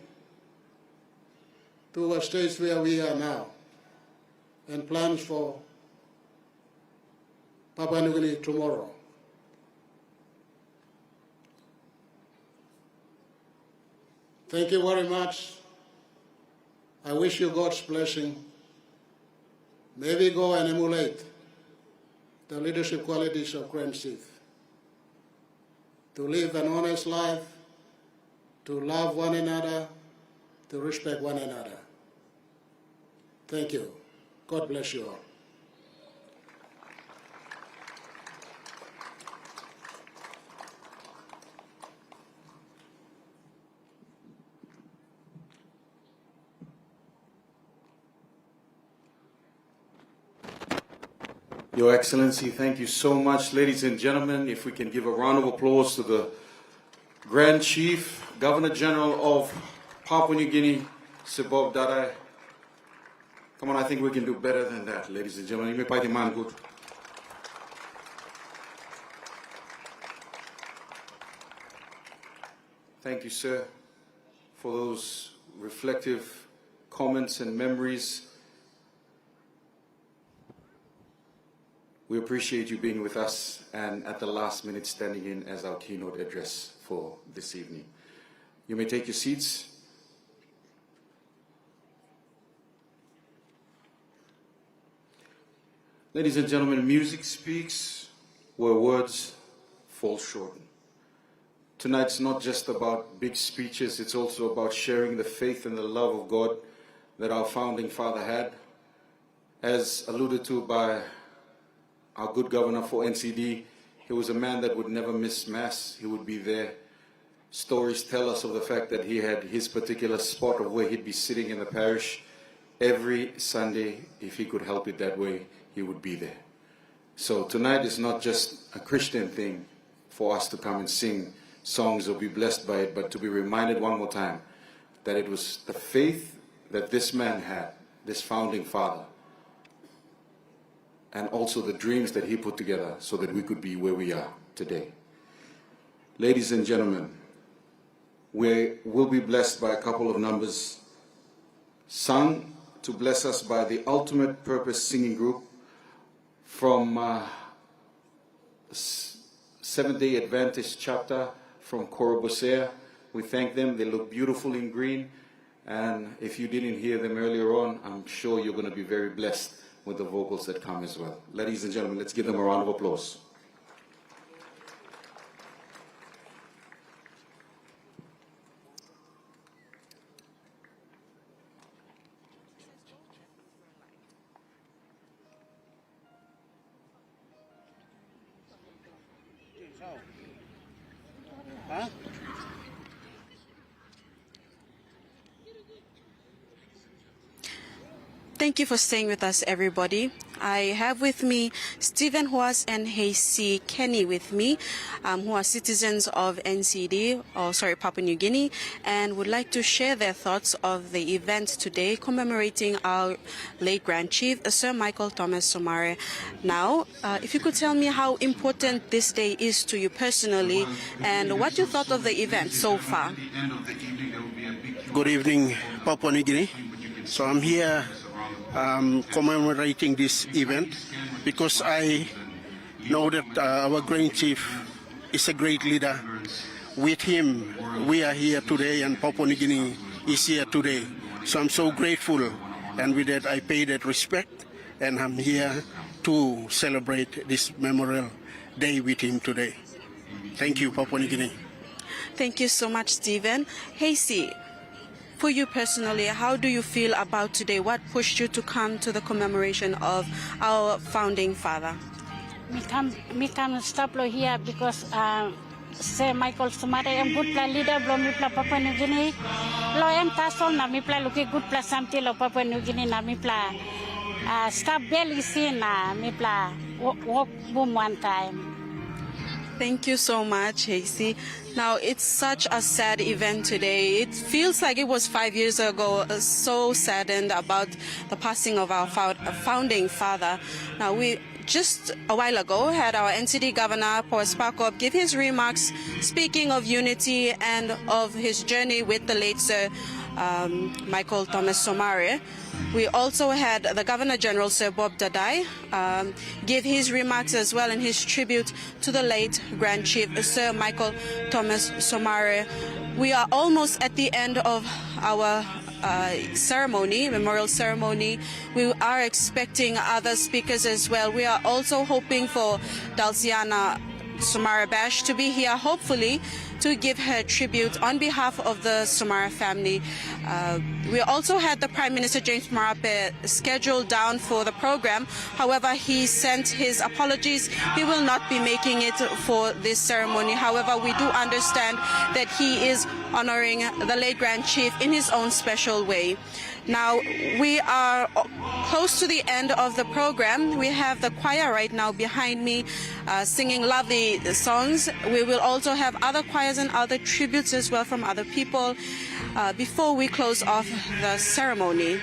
to a stage where we are now, and plans for Papua New Guinea tomorrow. Thank you very much. I wish you God's blessing. May we go and emulate the leadership qualities of Grand Chief. To live an honest life, to love one another, to respect one another. Thank you. God bless you all.
Your Excellency, thank you so much. Ladies and gentlemen, if we can give a round of applause to the Grand Chief, Governor General of Papua New Guinea, Sebob Dadai. Come on, I think we can do better than that, ladies and gentlemen. Good. Thank you, sir, for those reflective comments and memories. We appreciate you being with us and at the last minute standing in as our keynote address for this evening. You may take your seats. Ladies and gentlemen, music speaks where words fall short. Tonight's not just about big speeches, it's also about sharing the faith and the love of God that our founding father had. As alluded to by our good governor for NCD, he was a man that would never miss mass. He would be there. Stories tell us of the fact that he had his particular spot of where he'd be sitting in the parish every Sunday. If he could help it that way, he would be there. So tonight is not just a Christian thing for us to come and sing songs or be blessed by it, but to be reminded one more time that it was the faith that this man had, this founding father, and also the dreams that he put together so that we could be where we are today. Ladies and gentlemen, we will be blessed by a couple of numbers sung to bless us by the Ultimate Purpose Singing Group from Seventh-day Adventist chapter from Korobosea. We thank them. They look beautiful in green, and if you didn't hear them earlier on, I'm sure you're going to be very blessed with the vocals that come as well. Ladies and gentlemen, let's give them a round of applause.
Huh?
Thank you for staying with us, everybody. I have with me Stephen Huas and Hasey Kenny with me, who are citizens of Papua New Guinea, and would like to share their thoughts of the event today commemorating our late Grand Chief, Sir Michael Thomas Somare. Now, if you could tell me how important this day is to you personally and what you thought of the event so far.
Good evening, Papua New Guinea. So I'm here commemorating this event because I know that our Grand Chief is a great leader. With him, we are here today and Papua New Guinea is here today. So I'm so grateful, and with that I pay that respect, and I'm here to celebrate this memorial day with him today. Thank you, Papua New Guinea.
Thank you so much, Stephen. Hasey, for you personally, how do you feel about today? What pushed you to come to the commemoration of our founding father?
Me come stop here because Sir Michael Somare am good plan leader belum mi plan Papua New Guinea. Lo am tasol na mi plan luki good plan samti lo Papua New Guinea na mi plan stop belly sin na mi plan walk boom one time.
Thank you so much, Hasey. Now, it's such a sad event today. It feels like it was 5 years ago, so saddened about the passing of our founding father. Now, we just a while ago had our NCD Governor, Paul Sparkop, give his remarks speaking of unity and of his journey with the late Sir Michael Thomas Somare. We also had the Governor General, Sir Bob Dadai, give his remarks as well in his tribute to the late Grand Chief, Sir Michael Thomas Somare. We are almost at the end of our memorial ceremony. We are expecting other speakers as well. We are also hoping for Dalziana Sumara Bash to be here, hopefully, to give her tribute on behalf of the Sumara family. We also had the Prime Minister James Marape scheduled down for the program. However, he sent his apologies. He will not be making it for this ceremony. However, we do understand that he is honoring the late Grand Chief in his own special way. Now, we are close to the end of the program. We have the choir right now behind me singing lovely songs. We will also have other choirs and other tributes as well from other people before we close off the ceremony.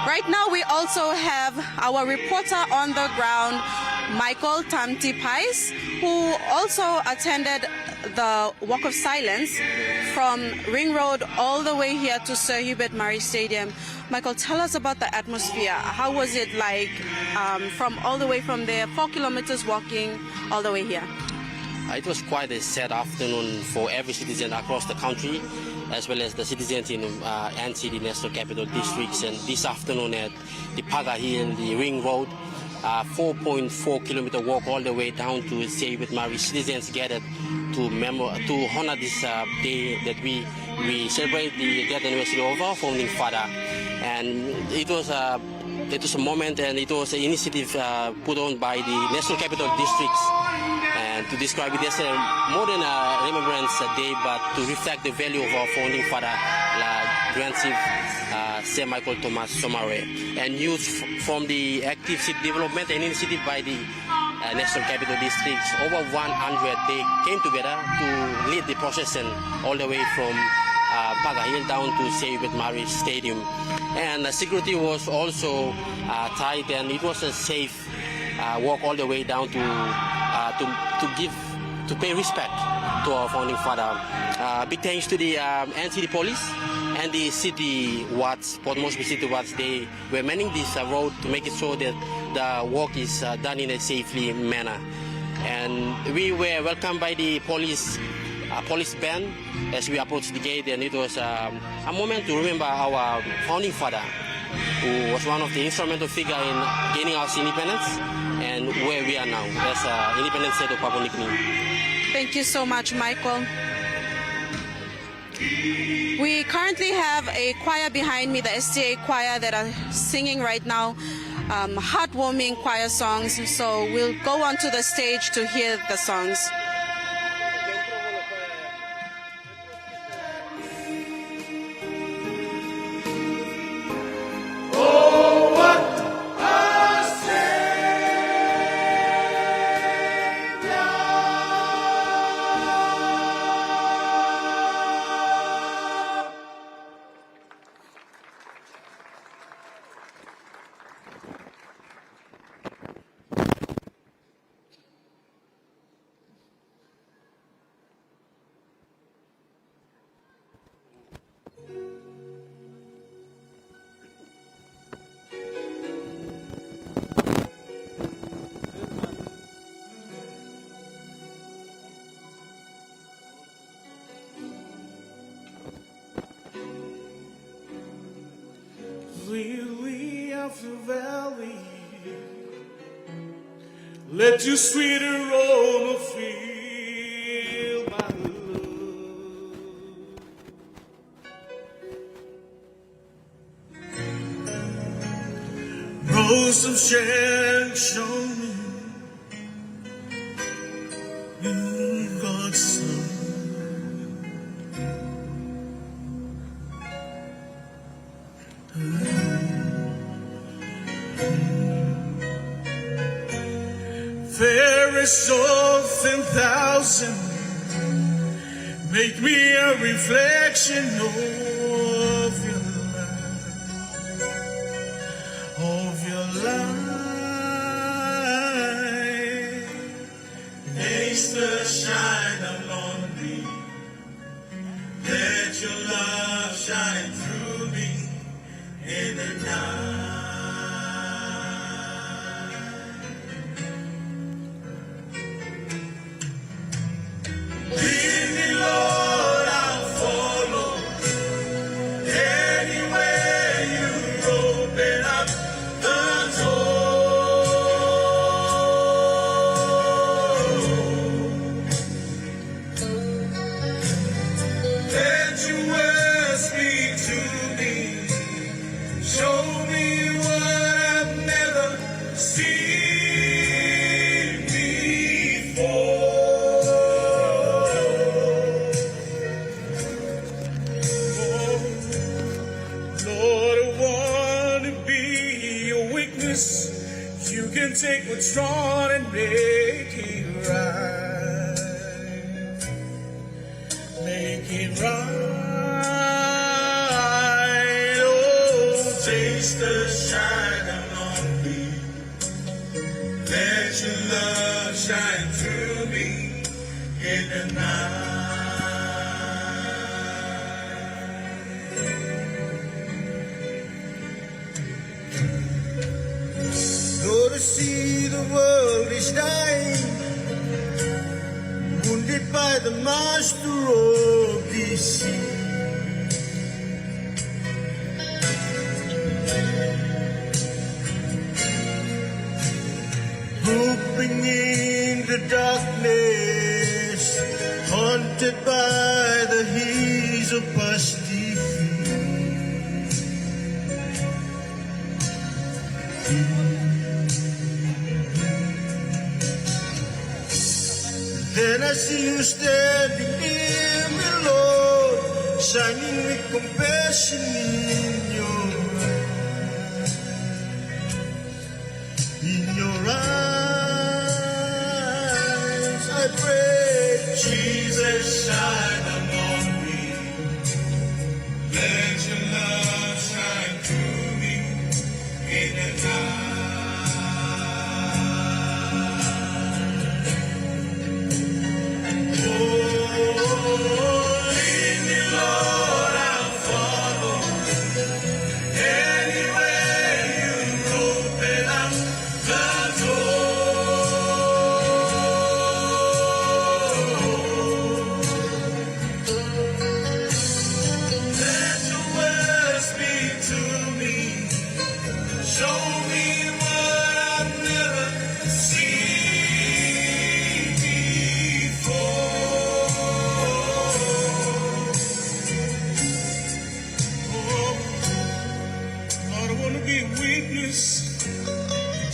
Right now, we also have our reporter on the ground, Michael Tamti Pais, who also attended the Walk of Silence from Ring Road all the way here to Sir Hubert Murray Stadium. Michael, tell us about the atmosphere. How was it like from all the way from there, 4 kilometers walking all the way here?
It was quite a sad afternoon for every citizen across the country, as well as the citizens in NCD National Capital Districts. And this afternoon at the Paga Hill, the Ring Road, 4.4 kilometer walk all the way down to Sir Hubert Murray. Citizens gathered to honor this day that we celebrate the death anniversary of our founding father. And it was a moment, and it was an initiative put on by the National Capital Districts, and to describe it as more than a remembrance day, but to reflect the value of our founding father, Grand Chief Sir Michael Thomas Somare, and youth from the active city development and initiative by the National Capital Districts. Over 100, they came together to lead the procession all the way from Paga Hill down to Sir Hubert Murray Stadium. And security was also tight, and it was a safe walk all the way down to pay respect to our founding father. Big thanks to the NCD police and the city wards, Port Moresby city wards. They were manning this road to make it so that the walk is done in a safely manner. And we were welcomed by the police band as we approached the gate, and it was a moment to remember our founding father, who was one of the instrumental figure in gaining our independence and where we are now as an independent state of Papua New Guinea.
Thank you so much, Michael. We currently have a choir behind me, the STA choir, that are singing right now heartwarming choir songs. So we'll go onto the stage to hear the songs.
Lily of the valley, let your sweet aroma fill my love. Rose of Sharon, show me God's Son. Fairest of 10,000, make me a reflection of your light. Makes the shine upon me. Let your love shine through me in the night. Lead can take what's wrong and make it right. Make it right. Oh, taste the shine on me. Let your love shine through me in the night. Though to see the world is dying, wounded by the master of this sea. Groping in the darkness, haunted by the haze of past defeat. Then I see you standing near me, Lord, shining with compassion in your eyes. In your eyes, I pray, Jesus, shine on me. Let your love shine through me in the night.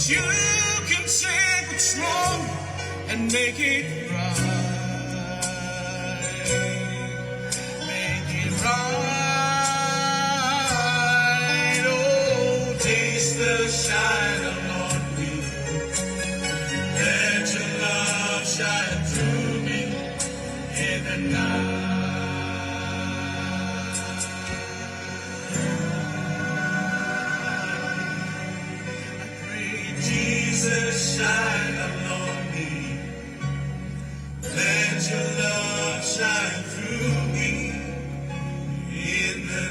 You can say what's wrong and make it right. Make it right. Oh, taste the shine on me. Let your love shine through me in the night. Jesus, shine on me. Let your love shine through me in the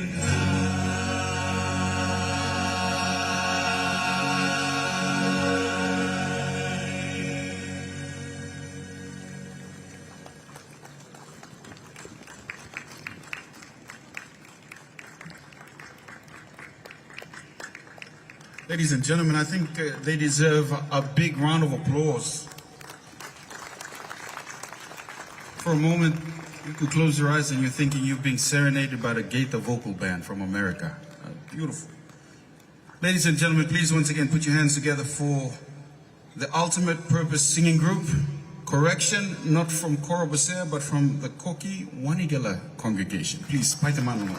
Ladies and gentlemen, I think they deserve a big round of applause. For a moment, you could close your eyes and you're thinking you're being serenaded by the Gaither Vocal Band from America. Beautiful. Ladies and gentlemen, please once again put your hands together for the Ultimate Purpose Singing Group. Correction, not from Korobosea, but from the Koki Wanigala congregation. Please, Paitamanu.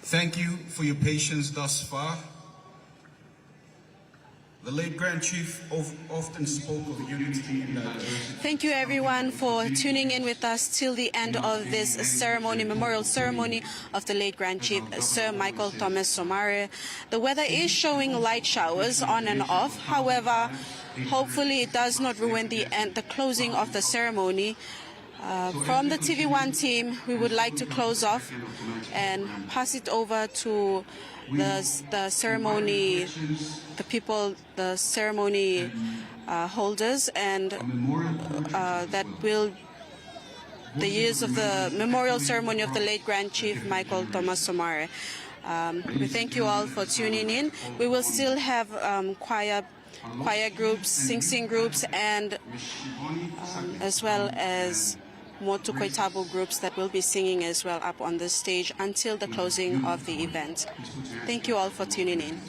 Thank you for your patience thus far. The late Grand Chief often spoke of unity in diversity.
Thank you everyone for tuning in with us till the end of this ceremony, memorial ceremony of the late Grand Chief Sir Michael Thomas Somare. The weather is showing light showers on and off. However, hopefully it does not ruin the closing of the ceremony. From the TVWAN team, we would like to close off and pass it over to the ceremony, the people, the ceremony holders, and that will the years of the memorial ceremony of the late Grand Chief Michael Thomas Somare. We thank you all for tuning in. We will still have choir groups, sing groups, and as well as Motu Koitabo groups that will be singing as well up on the stage until the closing of the event. Thank you all for tuning in.